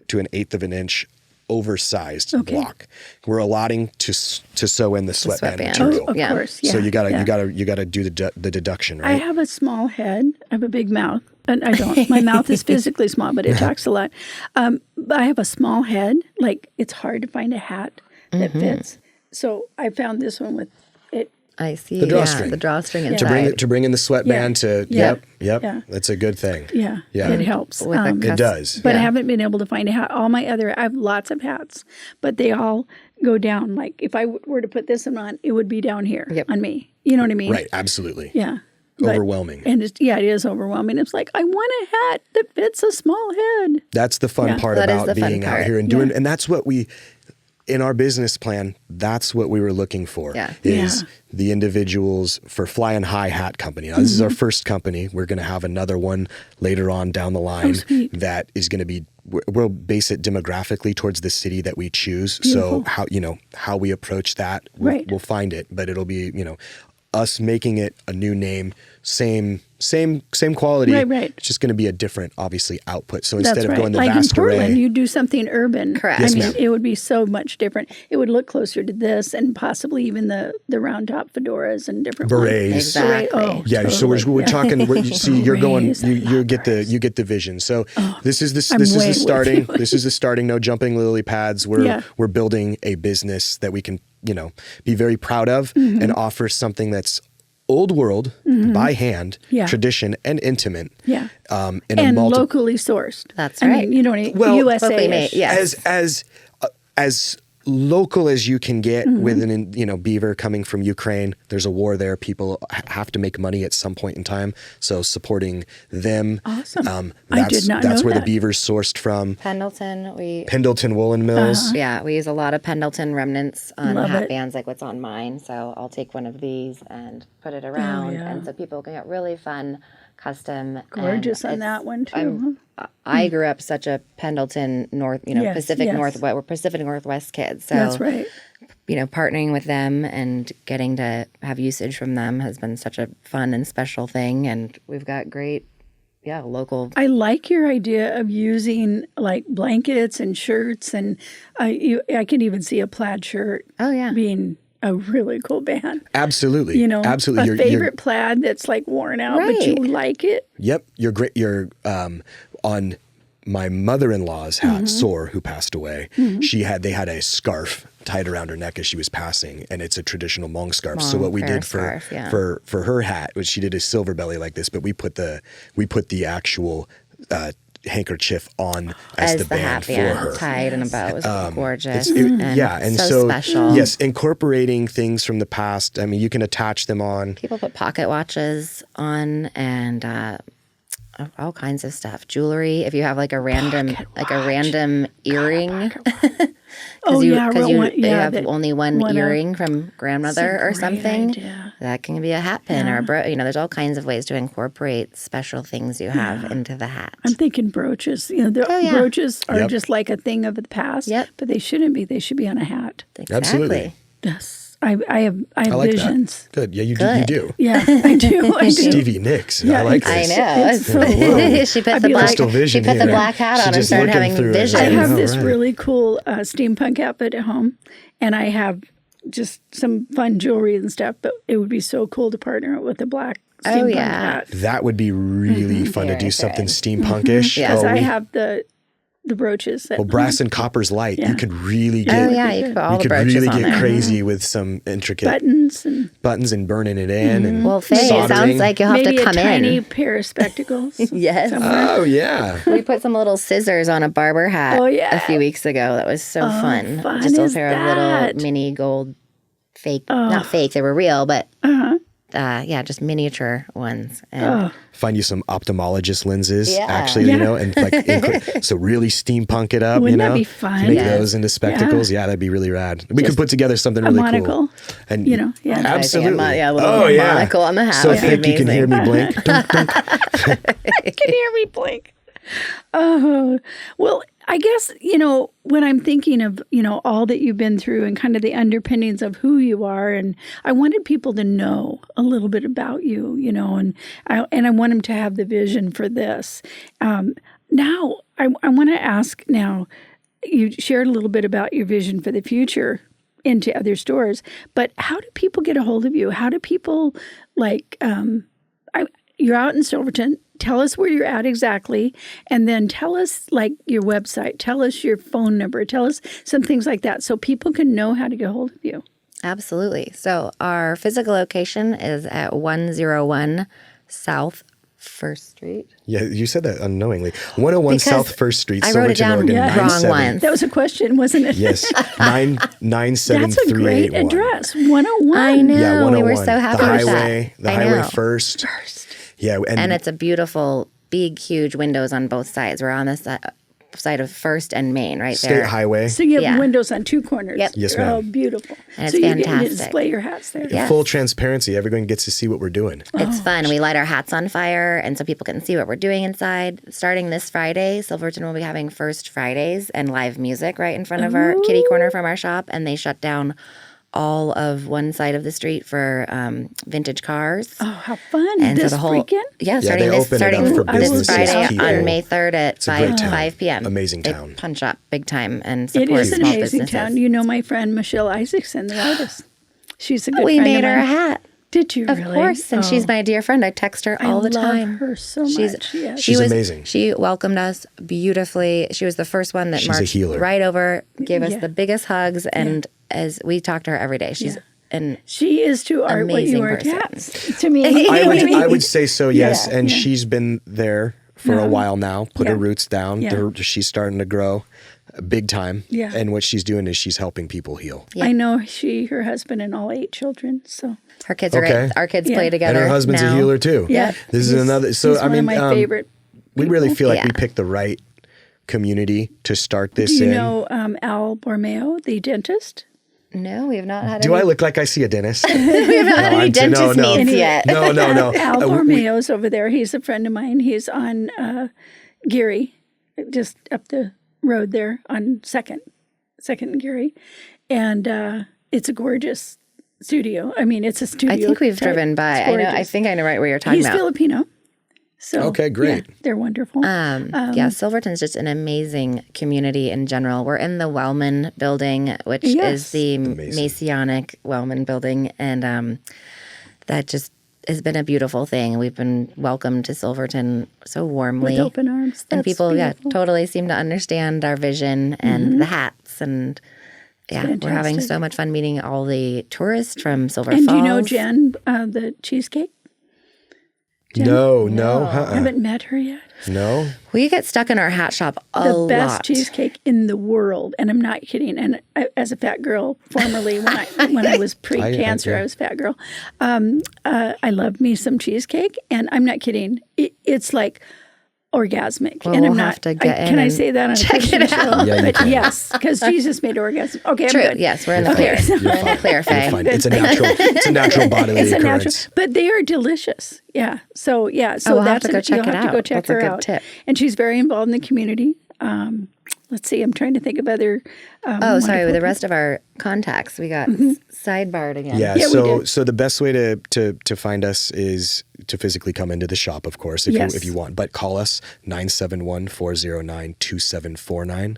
[SPEAKER 3] to an eighth of an inch oversized block. We're allotting to sew in the sweatband material.
[SPEAKER 1] Of course. Yeah.
[SPEAKER 3] So you gotta do the deduction, right?
[SPEAKER 1] I have a small head. I have a big mouth. And I don't. My mouth is physically small, but it talks a lot. But I have a small head. Like, it's hard to find a hat that fits. So I found this one with it.
[SPEAKER 2] I see.
[SPEAKER 3] The drawstring.
[SPEAKER 2] The drawstring inside.
[SPEAKER 3] To bring in the sweatband to, yep.
[SPEAKER 1] Yeah.
[SPEAKER 3] That's a good thing.
[SPEAKER 1] Yeah. It helps.
[SPEAKER 3] It does.
[SPEAKER 1] But I haven't been able to find a hat. I have lots of hats, but they all go down. Like, if I were to put this one on, it would be down here on me. You know what I mean?
[SPEAKER 3] Right. Absolutely.
[SPEAKER 1] Yeah.
[SPEAKER 3] Overwhelming.
[SPEAKER 1] And it is overwhelming. It's like, I want a hat that fits a small head.
[SPEAKER 3] That's the fun part about being out here and doing, and that's what in our business plan, that's what we were looking for, is the individuals for Flyin High Hat Company. Now, this is our first company. We're going to have another one later on down the line that is going to be, we'll base it demographically towards the city that we choose.
[SPEAKER 1] Beautiful.
[SPEAKER 3] So how we approach that, we'll find it, but it'll be, us making it a new name, same quality.
[SPEAKER 1] Right.
[SPEAKER 3] It's just going to be a different, obviously, output. So instead of going the
[SPEAKER 1] like
[SPEAKER 3] vast
[SPEAKER 1] in Portland,
[SPEAKER 3] array,
[SPEAKER 1] you do something urban.
[SPEAKER 2] Correct.
[SPEAKER 3] Yes,
[SPEAKER 1] I mean,
[SPEAKER 3] ma'am.
[SPEAKER 1] it would be so much different. It would look closer to this, and possibly even the round top fedoras and different
[SPEAKER 3] berets.
[SPEAKER 1] ones.
[SPEAKER 2] Exactly.
[SPEAKER 1] Oh,
[SPEAKER 3] Yeah,
[SPEAKER 1] totally.
[SPEAKER 3] so we're talking. You see, you're going. You get the vision. So this is the starting. This is the starting. No jumping lily pads. We're building a business that we can be very proud of and offer something that's old world, by hand, tradition, and intimate.
[SPEAKER 1] Yeah.
[SPEAKER 3] And
[SPEAKER 1] locally sourced.
[SPEAKER 2] That's right.
[SPEAKER 1] I mean, USA.
[SPEAKER 2] Locally made, yes.
[SPEAKER 3] As local as you can get with an beaver coming from Ukraine. There's a war there. People have to make money at some point in time. So supporting them.
[SPEAKER 1] Awesome. I did not know
[SPEAKER 3] that's where
[SPEAKER 1] that.
[SPEAKER 3] the beaver's sourced from.
[SPEAKER 2] Pendleton
[SPEAKER 3] Woolen Mills.
[SPEAKER 2] Yeah, we use a lot of Pendleton remnants on
[SPEAKER 1] Love
[SPEAKER 2] hat
[SPEAKER 1] it.
[SPEAKER 2] bands, like what's on mine. So I'll take one of these and put it around, and so people can get really fun, custom.
[SPEAKER 1] Gorgeous on that one too.
[SPEAKER 2] I grew up such a Pendleton Pacific Northwest. We're Pacific Northwest kids, so
[SPEAKER 1] That's right.
[SPEAKER 2] Partnering with them and getting to have usage from them has been such a fun and special thing, and we've got great, local.
[SPEAKER 1] I like your idea of using like blankets and shirts, and I can even see a plaid shirt.
[SPEAKER 2] Oh yeah,
[SPEAKER 1] being a really cool band.
[SPEAKER 3] Absolutely. Absolutely.
[SPEAKER 1] A favorite plaid that's like worn out, but you like it.
[SPEAKER 3] Yep. You're great. You're on my mother-in-law's hat, Sore, who passed away. They had a scarf tied around her neck as she was passing, and it's a traditional Hmong scarf. So what we did for her hat was she did a silver belly like this, but we put the actual handkerchief on as the band for her,
[SPEAKER 2] tied in a bow. It was gorgeous.
[SPEAKER 3] And so
[SPEAKER 2] special.
[SPEAKER 3] Yes, incorporating things from the past. I mean, you can attach them on.
[SPEAKER 2] People put pocket watches on and all kinds of stuff, jewelry. If you have like a random earring. You have only one earring from grandmother or something.
[SPEAKER 1] Idea.
[SPEAKER 2] That can be a hat pin or a there's all kinds of ways to incorporate special things you have into the hat.
[SPEAKER 1] I'm thinking brooches. Brooches are just like a thing of the past, but they shouldn't be. They should be on a hat.
[SPEAKER 2] Exactly.
[SPEAKER 3] Absolutely.
[SPEAKER 1] Yes. I have
[SPEAKER 3] like
[SPEAKER 1] visions.
[SPEAKER 3] That. Good. Yeah, you do.
[SPEAKER 1] Yeah, I do.
[SPEAKER 3] Stevie Nicks. I like this.
[SPEAKER 2] I know.
[SPEAKER 1] It's so cool.
[SPEAKER 2] She put the black hat on and started having visions.
[SPEAKER 1] I have this really cool steampunk outfit at home, and I have just some fun jewelry and stuff, but it would be so cool to partner with a black steampunk hat.
[SPEAKER 3] That would be really fun to do something steampunkish.
[SPEAKER 1] Yes, I have the brooches.
[SPEAKER 3] Well, brass and copper's light. You could really get.
[SPEAKER 2] You could put all the brooches
[SPEAKER 3] really
[SPEAKER 2] on
[SPEAKER 3] get
[SPEAKER 2] there.
[SPEAKER 3] crazy with some intricate
[SPEAKER 1] buttons
[SPEAKER 3] and burning it in. And
[SPEAKER 2] well, Faye, it sounds like you'll have
[SPEAKER 1] maybe
[SPEAKER 2] to come
[SPEAKER 1] a tiny
[SPEAKER 2] in.
[SPEAKER 1] pair of spectacles.
[SPEAKER 2] Yes.
[SPEAKER 3] Oh yeah.
[SPEAKER 2] We put some little scissors on a barber hat a few weeks ago. That was so fun. Just a pair of little mini gold fake, not fake, they were real, but just miniature ones. And
[SPEAKER 3] Find you some ophthalmologist lenses, actually, and like so really steampunk it up.
[SPEAKER 1] Wouldn't that be fun?
[SPEAKER 3] Make those into spectacles. Yeah, that'd be really rad. We could put together something really
[SPEAKER 1] monocle,
[SPEAKER 3] cool. And
[SPEAKER 1] absolutely.
[SPEAKER 2] A little monocle on the hat.
[SPEAKER 3] So thick you can hear me blink. Dunk, dunk.
[SPEAKER 1] You can hear me blink. Oh, well, I guess, when I'm thinking of, all that you've been through and kind of the underpinnings of who you are, and I wanted people to know a little bit about you, and I want them to have the vision for this. Now, I want to ask now, you shared a little bit about your vision for the future into other stores, but how do people get a hold of you? How do people you're out in Silverton. Tell us where you're at exactly, and then tell us your website. Tell us your phone number. Tell us some things like that so people can know how to get a hold of you.
[SPEAKER 2] Absolutely. So our physical location is at 101 South 1st Street.
[SPEAKER 3] Yeah, you said that unknowingly. 101
[SPEAKER 2] Because
[SPEAKER 3] South 1st Street,
[SPEAKER 2] I wrote it
[SPEAKER 3] Silverton,
[SPEAKER 2] down
[SPEAKER 3] Oregon,
[SPEAKER 2] wrong once.
[SPEAKER 1] That was a question, wasn't it?
[SPEAKER 3] Yes, 97381.
[SPEAKER 1] That's a great address. 101.
[SPEAKER 2] I know.
[SPEAKER 3] Yeah, 101.
[SPEAKER 2] We were so happy
[SPEAKER 3] the
[SPEAKER 2] with
[SPEAKER 3] highway,
[SPEAKER 2] that.
[SPEAKER 3] The
[SPEAKER 2] I
[SPEAKER 3] highway
[SPEAKER 2] know.
[SPEAKER 3] first. Yeah,
[SPEAKER 2] And it's a beautiful, big, huge windows on both sides. We're on the side of First and Main, right
[SPEAKER 3] State
[SPEAKER 2] there.
[SPEAKER 3] Highway.
[SPEAKER 1] So you have
[SPEAKER 2] Yeah.
[SPEAKER 1] windows on two corners.
[SPEAKER 2] Yep.
[SPEAKER 3] Yes,
[SPEAKER 1] They're
[SPEAKER 3] ma'am.
[SPEAKER 1] all beautiful.
[SPEAKER 2] And it's
[SPEAKER 1] so you get to
[SPEAKER 2] fantastic.
[SPEAKER 1] display your hats there.
[SPEAKER 2] Yeah.
[SPEAKER 3] Full transparency. Everyone gets to see what we're doing.
[SPEAKER 2] It's fun. We light our hats on fire, and so people can see what we're doing inside. Starting this Friday, Silverton will be having First Fridays and live music right in front of our kitty corner from our shop, and they shut down all of one side of the street for vintage cars.
[SPEAKER 1] Oh, how fun.
[SPEAKER 2] And
[SPEAKER 1] This
[SPEAKER 2] so the whole
[SPEAKER 1] weekend?
[SPEAKER 2] starting
[SPEAKER 3] they open it up for
[SPEAKER 2] this
[SPEAKER 3] businesses,
[SPEAKER 2] Friday
[SPEAKER 3] people.
[SPEAKER 2] on May 3rd at
[SPEAKER 3] a great town.
[SPEAKER 2] 5 p.m.
[SPEAKER 3] Amazing
[SPEAKER 2] They
[SPEAKER 3] town.
[SPEAKER 2] punch up big time and
[SPEAKER 1] It
[SPEAKER 2] support
[SPEAKER 1] is an
[SPEAKER 2] small
[SPEAKER 1] amazing
[SPEAKER 2] businesses.
[SPEAKER 1] town. You know my friend Michelle Isaacson, the artist. She's a good
[SPEAKER 2] We
[SPEAKER 1] friend
[SPEAKER 2] made
[SPEAKER 1] of
[SPEAKER 2] her a
[SPEAKER 1] mine.
[SPEAKER 2] hat.
[SPEAKER 1] Did you
[SPEAKER 2] Of
[SPEAKER 1] really?
[SPEAKER 2] course, and she's my dear friend. I text her all the
[SPEAKER 1] love
[SPEAKER 2] time.
[SPEAKER 1] her so
[SPEAKER 2] She's
[SPEAKER 1] much, yes.
[SPEAKER 3] She's amazing.
[SPEAKER 2] She welcomed us beautifully. She was the first one that
[SPEAKER 3] She's a
[SPEAKER 2] marched
[SPEAKER 3] healer.
[SPEAKER 2] right over, gave us
[SPEAKER 1] Yeah.
[SPEAKER 2] the biggest hugs, and as we talk to her every day, she's an
[SPEAKER 1] She is to art what you
[SPEAKER 2] amazing
[SPEAKER 1] are to
[SPEAKER 2] person.
[SPEAKER 1] hats. To me.
[SPEAKER 3] I would say so, yes.
[SPEAKER 1] Yeah,
[SPEAKER 3] And
[SPEAKER 1] yeah.
[SPEAKER 3] she's been there for a while now, put her
[SPEAKER 1] Yeah.
[SPEAKER 3] roots down.
[SPEAKER 1] Yeah.
[SPEAKER 3] She's starting to grow big time.
[SPEAKER 1] Yeah.
[SPEAKER 3] And what she's doing is she's helping people heal.
[SPEAKER 1] I know her husband, and all 8 children. So
[SPEAKER 2] her kids are
[SPEAKER 3] Okay.
[SPEAKER 2] great. Our kids
[SPEAKER 1] Yeah.
[SPEAKER 2] play
[SPEAKER 3] And
[SPEAKER 2] together.
[SPEAKER 3] her husband's
[SPEAKER 2] now.
[SPEAKER 3] a healer too.
[SPEAKER 1] yeah,
[SPEAKER 3] This is
[SPEAKER 1] he's-
[SPEAKER 3] another. So,
[SPEAKER 1] he's
[SPEAKER 3] I
[SPEAKER 1] one
[SPEAKER 3] mean,
[SPEAKER 1] of my favorite.
[SPEAKER 3] we really feel like we
[SPEAKER 2] Yeah.
[SPEAKER 3] picked the right community to start this
[SPEAKER 1] Do you
[SPEAKER 3] in.
[SPEAKER 1] know Al Bormeo, the dentist?
[SPEAKER 2] No, we have not had
[SPEAKER 3] Do
[SPEAKER 2] any.
[SPEAKER 3] I look like I see a dentist?
[SPEAKER 2] we have not had any dentist needs yet.
[SPEAKER 3] No.
[SPEAKER 1] Al
[SPEAKER 3] we-
[SPEAKER 1] Bormeo's over there. He's a friend of mine. He's on Geary, just up the road there on Second and Geary, and it's a gorgeous studio. I mean, it's a studio.
[SPEAKER 2] I think we've
[SPEAKER 1] type.
[SPEAKER 2] driven by.
[SPEAKER 1] It's
[SPEAKER 2] I know. I
[SPEAKER 1] gorgeous.
[SPEAKER 2] think I know right where you're talking
[SPEAKER 1] He's
[SPEAKER 2] about.
[SPEAKER 1] Filipino. So
[SPEAKER 3] Okay, great.
[SPEAKER 1] yeah, they're wonderful.
[SPEAKER 2] Yeah, Silverton's just an amazing community in general. We're in the Wellman building, which
[SPEAKER 1] Yes.
[SPEAKER 2] is the
[SPEAKER 3] Amazing.
[SPEAKER 2] Messianic Wellman building, and that just has been a beautiful thing. We've been welcomed to Silverton so warmly.
[SPEAKER 1] With open arms.
[SPEAKER 2] And
[SPEAKER 1] That's
[SPEAKER 2] people,
[SPEAKER 1] beautiful.
[SPEAKER 2] totally seem to understand our vision and the hats. And yeah, we're having
[SPEAKER 1] fantastic.
[SPEAKER 2] so much fun meeting all the tourists from Silver
[SPEAKER 1] And
[SPEAKER 2] Falls.
[SPEAKER 1] do you know Jen, the cheesecake?
[SPEAKER 3] No.
[SPEAKER 1] I haven't met her yet.
[SPEAKER 3] No.
[SPEAKER 2] We get stuck in our hat shop a
[SPEAKER 1] The
[SPEAKER 2] lot.
[SPEAKER 1] best cheesecake in the world, and I'm not kidding. And as a fat girl, formerly when I was pre-cancer, I was a fat girl. I love me some cheesecake, and I'm not kidding. It's like orgasmic,
[SPEAKER 2] Well,
[SPEAKER 1] and
[SPEAKER 2] we'll
[SPEAKER 1] I'm
[SPEAKER 2] have
[SPEAKER 1] not.
[SPEAKER 2] to get in
[SPEAKER 1] can I
[SPEAKER 2] and
[SPEAKER 1] say that on a
[SPEAKER 2] check
[SPEAKER 1] Christian
[SPEAKER 2] it
[SPEAKER 1] show?
[SPEAKER 2] out.
[SPEAKER 3] Yeah, you
[SPEAKER 1] But
[SPEAKER 3] can.
[SPEAKER 1] yes, because Jesus made orgasm. Okay, I'm
[SPEAKER 2] True.
[SPEAKER 1] good.
[SPEAKER 2] Yes, we're in the clear.
[SPEAKER 1] Okay.
[SPEAKER 2] We're in the clear, Faye.
[SPEAKER 3] Fine. It's a natural bodily
[SPEAKER 1] It's a
[SPEAKER 3] occurrence.
[SPEAKER 1] natural, but they are delicious. Yeah. So
[SPEAKER 2] we'll have
[SPEAKER 1] that's
[SPEAKER 2] to go check
[SPEAKER 1] you'll
[SPEAKER 2] it
[SPEAKER 1] have to go
[SPEAKER 2] out.
[SPEAKER 1] check
[SPEAKER 2] That's a
[SPEAKER 1] her
[SPEAKER 2] good
[SPEAKER 1] out.
[SPEAKER 2] tip.
[SPEAKER 1] And she's very involved in the community. Let's see. I'm trying to think of other.
[SPEAKER 2] Oh, sorry.
[SPEAKER 1] wonderful
[SPEAKER 2] With the rest of our contacts, we got sidebarred again.
[SPEAKER 3] Yeah,
[SPEAKER 1] Yeah, we did.
[SPEAKER 3] so the best way to find us is to physically come into the shop, of course, if you want. But call us 971-409-2749.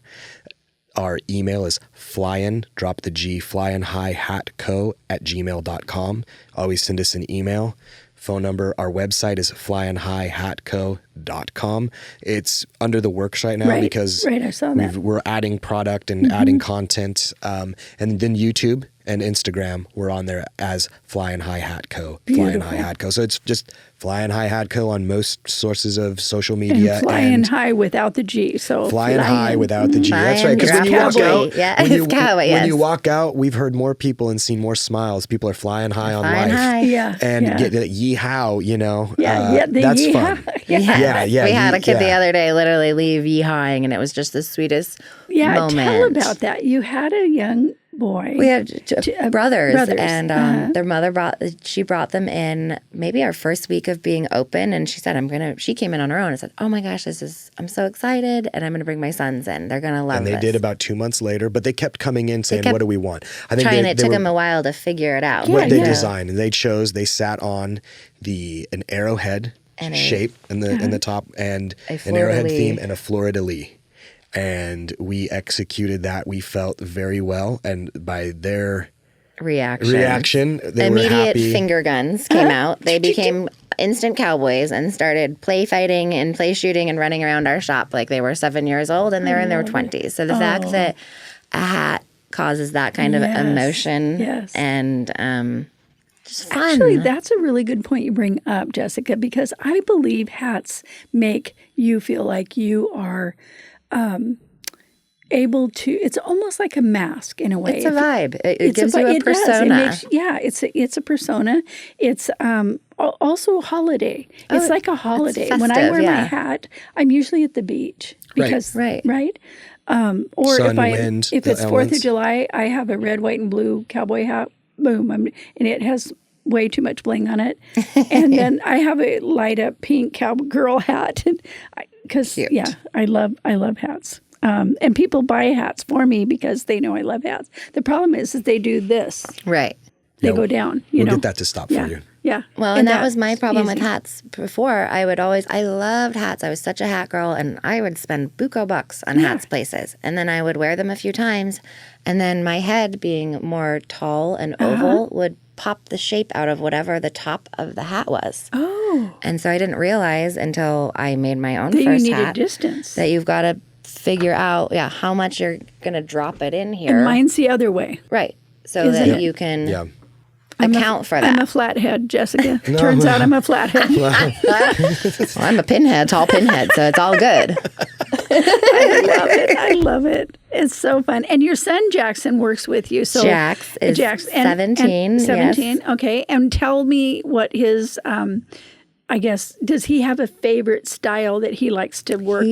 [SPEAKER 3] Our email is flyin, drop the G, flyin high hat co @gmail.com. Always send us an email. Phone number, our website is flyinhighhatco.com. It's under the works right now
[SPEAKER 1] Right,
[SPEAKER 3] because
[SPEAKER 1] right, I saw that.
[SPEAKER 3] we're adding product and adding content. And then YouTube and Instagram, we're on there as Flyin High Hat Co. Flyin High Hat Co. So it's just Flyin High Hat Co. on most sources of social media.
[SPEAKER 1] and flying high without the G. So
[SPEAKER 3] Flying high without the G. That's right.
[SPEAKER 2] Flying
[SPEAKER 3] Because when you walk
[SPEAKER 2] cowboy.
[SPEAKER 3] out,
[SPEAKER 2] Yeah,
[SPEAKER 3] when
[SPEAKER 2] it's cowboy,
[SPEAKER 3] when
[SPEAKER 2] yes.
[SPEAKER 3] you walk out, we've heard more people and seen more smiles. People are flying high on
[SPEAKER 2] Flying
[SPEAKER 3] life.
[SPEAKER 2] high.
[SPEAKER 1] Yeah.
[SPEAKER 3] And
[SPEAKER 1] yeah.
[SPEAKER 3] get yeehaw, you know.
[SPEAKER 1] Yeah, the
[SPEAKER 3] that's
[SPEAKER 1] yeehaw.
[SPEAKER 3] fun.
[SPEAKER 1] Yeah.
[SPEAKER 3] Yeah.
[SPEAKER 2] We had a kid the
[SPEAKER 3] yeah.
[SPEAKER 2] other day literally leave yeehawing, and it was just the sweetest
[SPEAKER 1] Yeah,
[SPEAKER 2] moment.
[SPEAKER 1] tell about that. You had a young boy.
[SPEAKER 2] We had brothers,
[SPEAKER 1] brothers.
[SPEAKER 2] and their mother brought them in maybe our first week of being open, and she said, she came in on her own and said, oh my gosh, I'm so excited, and I'm going to bring my sons in. They're going to love
[SPEAKER 3] And they
[SPEAKER 2] this.
[SPEAKER 3] did about 2 months later, but they kept coming in saying,
[SPEAKER 2] kept
[SPEAKER 3] what do we want? I think
[SPEAKER 2] It
[SPEAKER 3] they
[SPEAKER 2] took
[SPEAKER 3] were,
[SPEAKER 2] them a while to figure it out.
[SPEAKER 3] what they
[SPEAKER 1] yeah.
[SPEAKER 3] designed, and they sat on an arrowhead
[SPEAKER 2] And
[SPEAKER 3] shape in the top and
[SPEAKER 2] a
[SPEAKER 3] an arrowhead
[SPEAKER 2] fleur-de-lis.
[SPEAKER 3] theme and a fleur-de-lis. and we executed that. We felt very well, and by their
[SPEAKER 2] reaction,
[SPEAKER 3] they
[SPEAKER 2] immediate
[SPEAKER 3] were happy.
[SPEAKER 2] finger guns came out. They became instant cowboys and started play fighting and play shooting and running around our shop like they were 7 years old and they were in their 20s. So the fact that a hat causes that kind of emotion and just fun.
[SPEAKER 1] Actually, that's a really good point you bring up, Jessica, because I believe hats make you feel like you are able to, it's almost like a mask in a way.
[SPEAKER 2] It's a vibe. It gives you a persona.
[SPEAKER 1] It's a persona. It's also a holiday. It's like a holiday.
[SPEAKER 2] Festive,
[SPEAKER 1] when I wear my hat, I'm usually at the beach because right. Or
[SPEAKER 3] Sun, wind,
[SPEAKER 1] if it's 4th
[SPEAKER 3] elements.
[SPEAKER 1] of July, I have a red, white, and blue cowboy hat. Boom, and it has way too much bling on it. And then I have a light up pink cowgirl hat because I love hats. And people buy hats for me because they know I love hats. The problem is that they do this.
[SPEAKER 2] Right.
[SPEAKER 1] They go down.
[SPEAKER 3] We'll get that to stop for you.
[SPEAKER 1] Yeah.
[SPEAKER 2] Well, and that was my problem with hats before. I loved hats. I was such a hat girl, and I would spend buco bucks on hats places. And then I would wear them a few times, and then my head, being more tall and oval, would pop the shape out of whatever the top of the hat was.
[SPEAKER 1] Oh.
[SPEAKER 2] And so I didn't realize until I made my own
[SPEAKER 1] that
[SPEAKER 2] first
[SPEAKER 1] you need
[SPEAKER 2] hat
[SPEAKER 1] a distance.
[SPEAKER 2] that you've got to figure out how much you're going to drop it in here.
[SPEAKER 1] And mine's the other way.
[SPEAKER 2] Right. So that you can account for that.
[SPEAKER 1] I'm a flathead, Jessica. Turns out I'm a flathead.
[SPEAKER 2] Well, I'm a pinhead, tall pinhead, so it's all good.
[SPEAKER 1] I love it. It's so fun. And your son, Jackson, works with you. So
[SPEAKER 2] Jax is 17.
[SPEAKER 1] 17,
[SPEAKER 2] yes.
[SPEAKER 1] Okay. And tell me what his, I guess, does he have a favorite style that he likes to work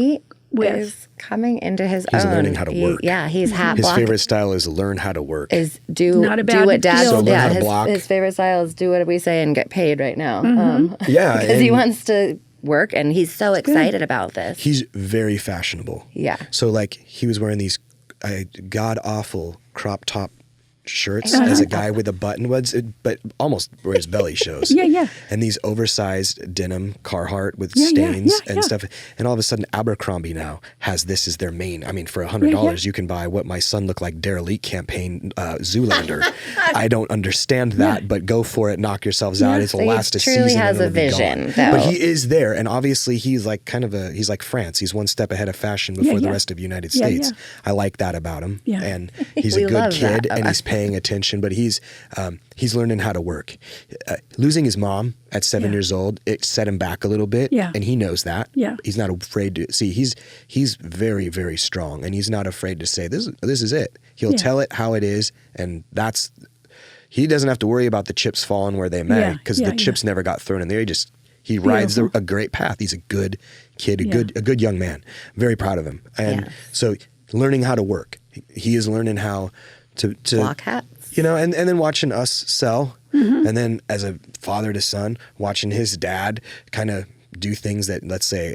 [SPEAKER 1] with?
[SPEAKER 2] Is coming into his
[SPEAKER 3] He's
[SPEAKER 2] own.
[SPEAKER 3] learning how to work.
[SPEAKER 2] He's hat
[SPEAKER 3] His
[SPEAKER 2] block.
[SPEAKER 3] favorite style is learn how to work.
[SPEAKER 2] Do what dad.
[SPEAKER 3] So learn how to block.
[SPEAKER 2] His favorite style is do what we say and get paid right now.
[SPEAKER 3] Because
[SPEAKER 2] he wants to work, and he's so excited about this.
[SPEAKER 3] He's very fashionable.
[SPEAKER 2] Yeah.
[SPEAKER 3] So like he was wearing these god awful crop top shirts as a guy with a button, but almost where his belly shows. And these oversized denim Carhartt with stains and stuff. And all of a sudden Abercrombie now has this as their main. I mean, for $100 you can buy what my son looked like Derelict campaign Zoolander. I don't understand that, but go for it. Knock yourselves out. It'll last a season.
[SPEAKER 2] He truly has a vision, though.
[SPEAKER 3] But he is there, and obviously he's like he's like France. He's one step ahead of fashion before the rest of the United States. I like that about him. And he's a good kid, and he's paying attention, but he's learning how to work. Losing his mom at 7 years old, it set him back a little bit, and he knows that. He's not afraid to see. He's very, very strong, and he's not afraid to say this is it. He'll tell it how it is, and he doesn't have to worry about the chips falling where they may, because the chips never got thrown in there. He rides a great path. He's a good kid, a good young man. Very proud of him. And so learning how to work. He is learning how to
[SPEAKER 2] block hats.
[SPEAKER 3] And then watching us sell. And then as a father to son, watching his dad kind of do things that, let's say,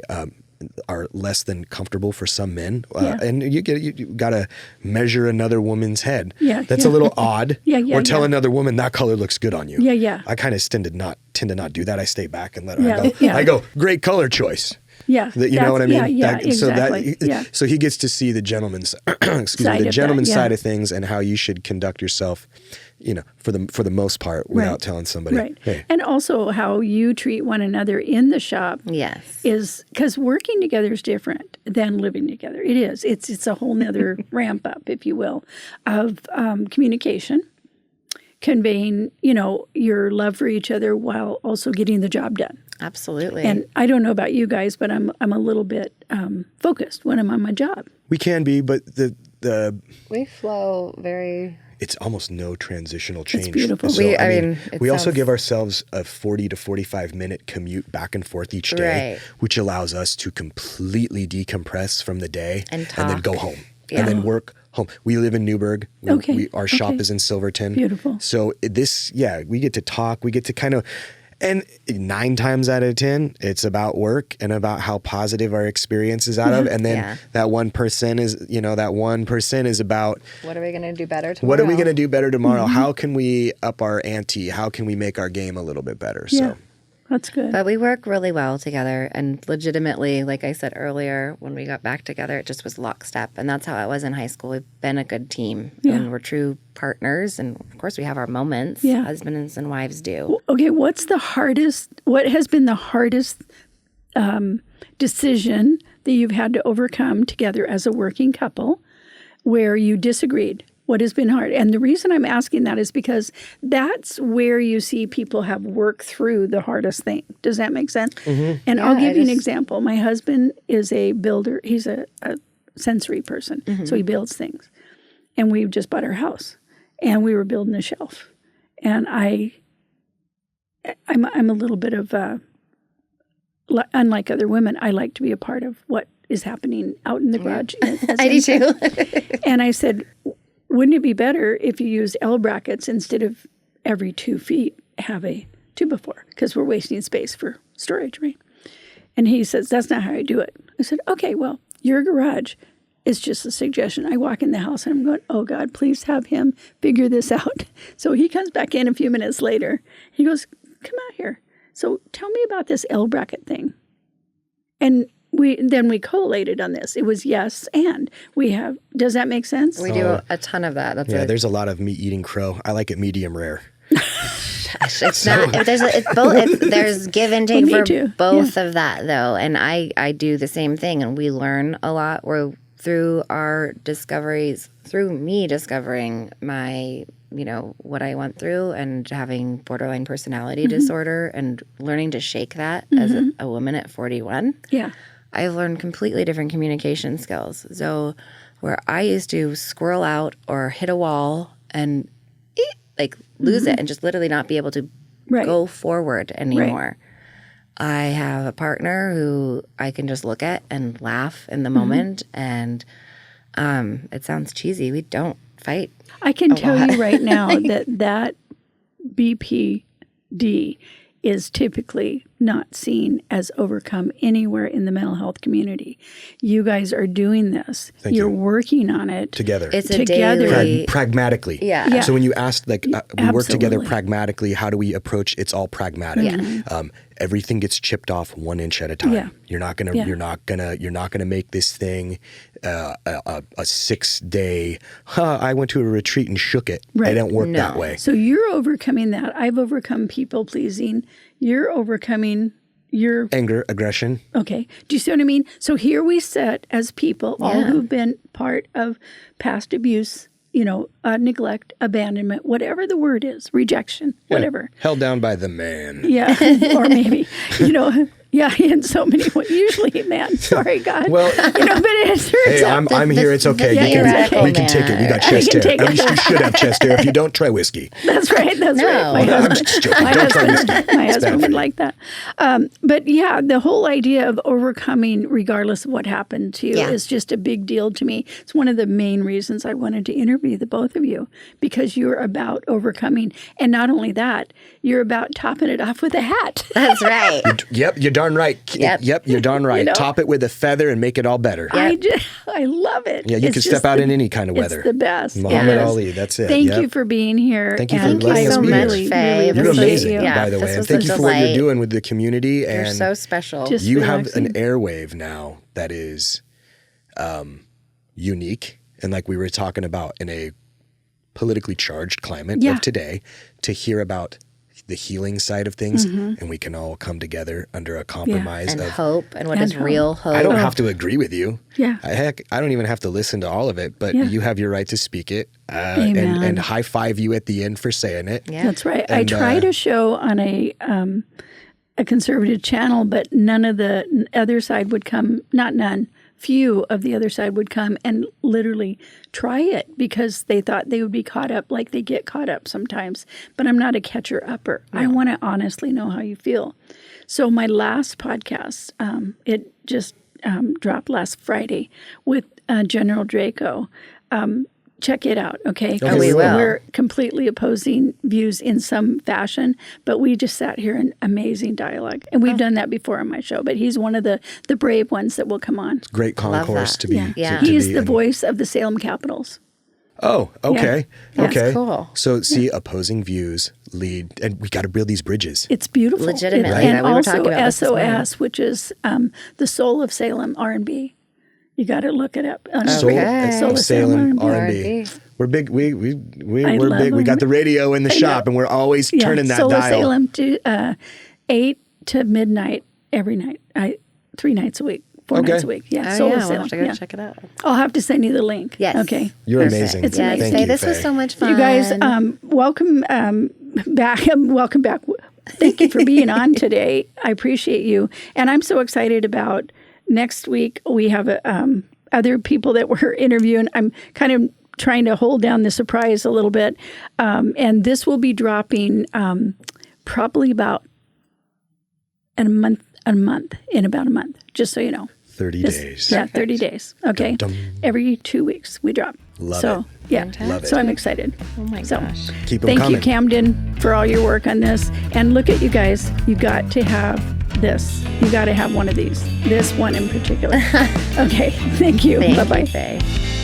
[SPEAKER 3] are less than comfortable for some men. And you got to measure another woman's head. That's a little odd. Or tell another woman that color looks good on you. I kind of tend to not do that. I stay back and let her go. I go, great color choice. You know what I mean?
[SPEAKER 1] Exactly.
[SPEAKER 3] So he gets to see the gentleman's side of things and how you should conduct yourself, for the most part, without telling somebody.
[SPEAKER 1] Right. Hey. And also how you treat one another in the shop.
[SPEAKER 2] Yes.
[SPEAKER 1] Is because working together is different than living together. It is. It's a whole nother ramp up, if you will, of communication, conveying, your love for each other while also getting the job done.
[SPEAKER 2] Absolutely.
[SPEAKER 1] And I don't know about you guys, but I'm a little bit focused when I'm on my job.
[SPEAKER 3] We can be, but
[SPEAKER 2] we flow very.
[SPEAKER 3] It's almost no transitional change.
[SPEAKER 1] It's beautiful.
[SPEAKER 3] So, we also give ourselves a 40 to 45 minute commute back and forth each day, which allows us to completely decompress from the day and then go home and then work home. We live in Newburgh. Our shop is in Silverton.
[SPEAKER 1] Beautiful.
[SPEAKER 3] So we get to talk. We get to kind of. And 9 times out of 10, it's about work and about how positive our experience is out of. And then that 1% is about
[SPEAKER 2] what are we going to do better tomorrow?
[SPEAKER 3] How can we up our ante? How can we make our game a little bit better? So
[SPEAKER 1] That's good.
[SPEAKER 2] But we work really well together, and legitimately, like I said earlier, when we got back together, it just was lockstep. And that's how it was in high school. We've been a good team, and we're true partners. And of course, we have our moments, husbands and wives do.
[SPEAKER 1] Okay, what has been the hardest decision that you've had to overcome together as a working couple where you disagreed? What has been hard? And the reason I'm asking that is because that's where you see people have worked through the hardest thing. Does that make sense? Mm-hmm. And I'll give you an example. My husband is a builder. He's a sensory person, so he builds things. And we just bought our house, and we were building a shelf. And I'm a little bit of, unlike other women, I like to be a part of what is happening out in the garage.
[SPEAKER 2] I do too.
[SPEAKER 1] And I said, wouldn't it be better if you used L brackets instead of every 2 feet have a 2x4? Because we're wasting space for storage, right? And he says, that's not how I do it. I said, okay, well, your garage is just a suggestion. I walk in the house and I'm going, oh God, please have him figure this out. So he comes back in a few minutes later. He goes, come out here. So tell me about this L bracket thing. And we collated on this. It was yes, and we have. Does that make sense?
[SPEAKER 2] We do a ton of that.
[SPEAKER 3] There's a lot of me eating crow. I like it medium rare.
[SPEAKER 2] It's not. It's both. There's give and take for both of that, though. And I do the same thing, and we learn a lot. Through our discoveries, through me discovering my, what I went through and having borderline personality disorder and learning to shake that as a woman at 41.
[SPEAKER 1] Yeah.
[SPEAKER 2] I've learned completely different communication skills. So where I used to squirrel out or hit a wall and lose it and just literally not be able to go forward anymore. Right. I have a partner who I can just look at and laugh in the moment. And it sounds cheesy. We don't fight.
[SPEAKER 1] I can tell you right now that BPD is typically not seen as overcome anywhere in the mental health community. You guys are doing this. You're working on it.
[SPEAKER 3] Together.
[SPEAKER 2] It's a daily...
[SPEAKER 3] pragmatically.
[SPEAKER 2] Yeah.
[SPEAKER 3] So when you asked, we work together pragmatically, how do we approach? It's all pragmatic.
[SPEAKER 2] Yeah.
[SPEAKER 3] Everything gets chipped off 1 inch at a time.
[SPEAKER 1] Yeah.
[SPEAKER 3] You're not gonna make this thing a 6-day. I went to a retreat and shook it.
[SPEAKER 1] Right.
[SPEAKER 3] It don't work that way.
[SPEAKER 1] So you're overcoming that. I've overcome people pleasing. You're overcoming your
[SPEAKER 3] anger, aggression.
[SPEAKER 1] Okay. Do you see what I mean? So here we sit as people, all who've been part of past abuse, neglect, abandonment, whatever the word is, rejection, whatever.
[SPEAKER 3] Held down by the man.
[SPEAKER 1] Yeah. Or maybe, in so many ways. Usually, man. Sorry, God.
[SPEAKER 3] Well,
[SPEAKER 1] but it turns out.
[SPEAKER 3] I'm here. It's okay. We can take it. We got chest hair. At least you should have chest hair. If you don't, try whiskey.
[SPEAKER 1] That's right. That's right.
[SPEAKER 3] I'm just joking. Don't try whiskey.
[SPEAKER 1] My husband would like that. But yeah, the whole idea of overcoming, regardless of what happened to you, is just a big deal to me. It's one of the main reasons I wanted to interview the both of you, because you're about overcoming. And not only that, you're about topping it off with a hat.
[SPEAKER 2] That's right.
[SPEAKER 3] You're darn right. Yep, you're darn right. Top it with a feather and make it all better.
[SPEAKER 1] Yep. I love it.
[SPEAKER 3] Yeah, you can step out in any kind of weather.
[SPEAKER 1] It's the best.
[SPEAKER 3] Muhammad Ali, that's it.
[SPEAKER 1] Thank you for being here.
[SPEAKER 3] Thank you for letting us be here.
[SPEAKER 2] Faye.
[SPEAKER 3] You're amazing,
[SPEAKER 2] Yeah,
[SPEAKER 3] by the way. And thank you for what you're doing with the community.
[SPEAKER 2] You're
[SPEAKER 3] and
[SPEAKER 2] so special.
[SPEAKER 3] You have an airwave now that is unique. And like we were talking about in a politically charged climate of today, to hear about the healing side of things, and we can all come together under a compromise
[SPEAKER 2] and
[SPEAKER 3] of
[SPEAKER 2] hope. And what is real hope?
[SPEAKER 3] I don't have to agree with you.
[SPEAKER 1] Yeah.
[SPEAKER 3] Heck, I don't even have to listen to all of it, but you have your right to speak it, and high five you at the end for saying it.
[SPEAKER 1] Yeah. That's right. And, I tried a show on a conservative channel, but none of the other side would come. Not none. Few of the other side would come and literally try it because they thought they would be caught up like they get caught up sometimes. But I'm not a catcher-upper. No. I want to honestly know how you feel. So my last podcast, it just dropped last Friday with General Draco. Check it out, okay?
[SPEAKER 2] Oh, we will.
[SPEAKER 1] We're completely opposing views in some fashion, but we just sat here in amazing dialogue. And we've done that before on my show, but he's one of the brave ones that will come on.
[SPEAKER 3] Great concourse to be.
[SPEAKER 1] He is the voice of the Salem Capitals.
[SPEAKER 3] Oh, okay.
[SPEAKER 2] That's
[SPEAKER 3] Okay.
[SPEAKER 2] cool.
[SPEAKER 3] So see, opposing views lead, and we got to build these bridges.
[SPEAKER 1] It's beautiful.
[SPEAKER 2] Legitimately,
[SPEAKER 1] And
[SPEAKER 2] that we were
[SPEAKER 1] also
[SPEAKER 2] talking about this morning.
[SPEAKER 1] SOS, which is the Soul of Salem R&B. You got to look it up. On
[SPEAKER 3] Soul,
[SPEAKER 2] Soul
[SPEAKER 1] of
[SPEAKER 3] Salem
[SPEAKER 1] R&B.
[SPEAKER 3] R&B. We're big. We're
[SPEAKER 1] love
[SPEAKER 3] big. We got
[SPEAKER 1] them.
[SPEAKER 3] the radio in the shop, and we're always turning that
[SPEAKER 1] Soul
[SPEAKER 3] dial.
[SPEAKER 1] of Salem to 8 to midnight every night. 3 nights a week. 4
[SPEAKER 3] Okay.
[SPEAKER 1] nights a week. Yeah,
[SPEAKER 2] Oh,
[SPEAKER 1] Soul
[SPEAKER 2] yeah,
[SPEAKER 1] of
[SPEAKER 2] we'll
[SPEAKER 1] Salem.
[SPEAKER 2] have to go
[SPEAKER 1] Yeah.
[SPEAKER 2] check it out.
[SPEAKER 1] I'll have to send you the link.
[SPEAKER 2] Yes.
[SPEAKER 1] Okay.
[SPEAKER 3] You're
[SPEAKER 2] Perfect.
[SPEAKER 3] amazing.
[SPEAKER 1] It's
[SPEAKER 2] Yeah,
[SPEAKER 1] amazing.
[SPEAKER 3] Thank
[SPEAKER 2] Faye,
[SPEAKER 3] you,
[SPEAKER 2] this was
[SPEAKER 3] Faye.
[SPEAKER 2] so much fun.
[SPEAKER 1] You guys, welcome back. Welcome back. Thank you for being on today. I appreciate you. And I'm so excited about next week. We have other people that we're interviewing. I'm kind of trying to hold down the surprise a little bit. And this will be dropping probably about in about a month, just so you know.
[SPEAKER 3] 30 days.
[SPEAKER 1] Yeah, 30 days. Okay.
[SPEAKER 3] Dum, dum.
[SPEAKER 1] Every 2 weeks we drop.
[SPEAKER 3] Love
[SPEAKER 1] so,
[SPEAKER 3] it.
[SPEAKER 1] Yeah.
[SPEAKER 2] Fantastic.
[SPEAKER 3] Love
[SPEAKER 1] So
[SPEAKER 3] it.
[SPEAKER 1] I'm excited.
[SPEAKER 2] Oh my
[SPEAKER 1] So,
[SPEAKER 2] gosh.
[SPEAKER 3] Keep them
[SPEAKER 1] thank
[SPEAKER 3] coming.
[SPEAKER 1] you, Camden, for all your work on this. And look at you guys. You got to have this. You got to have one of these. This one in particular. Okay. Thank you.
[SPEAKER 2] Thank
[SPEAKER 1] Bye-bye.
[SPEAKER 2] you, Faye.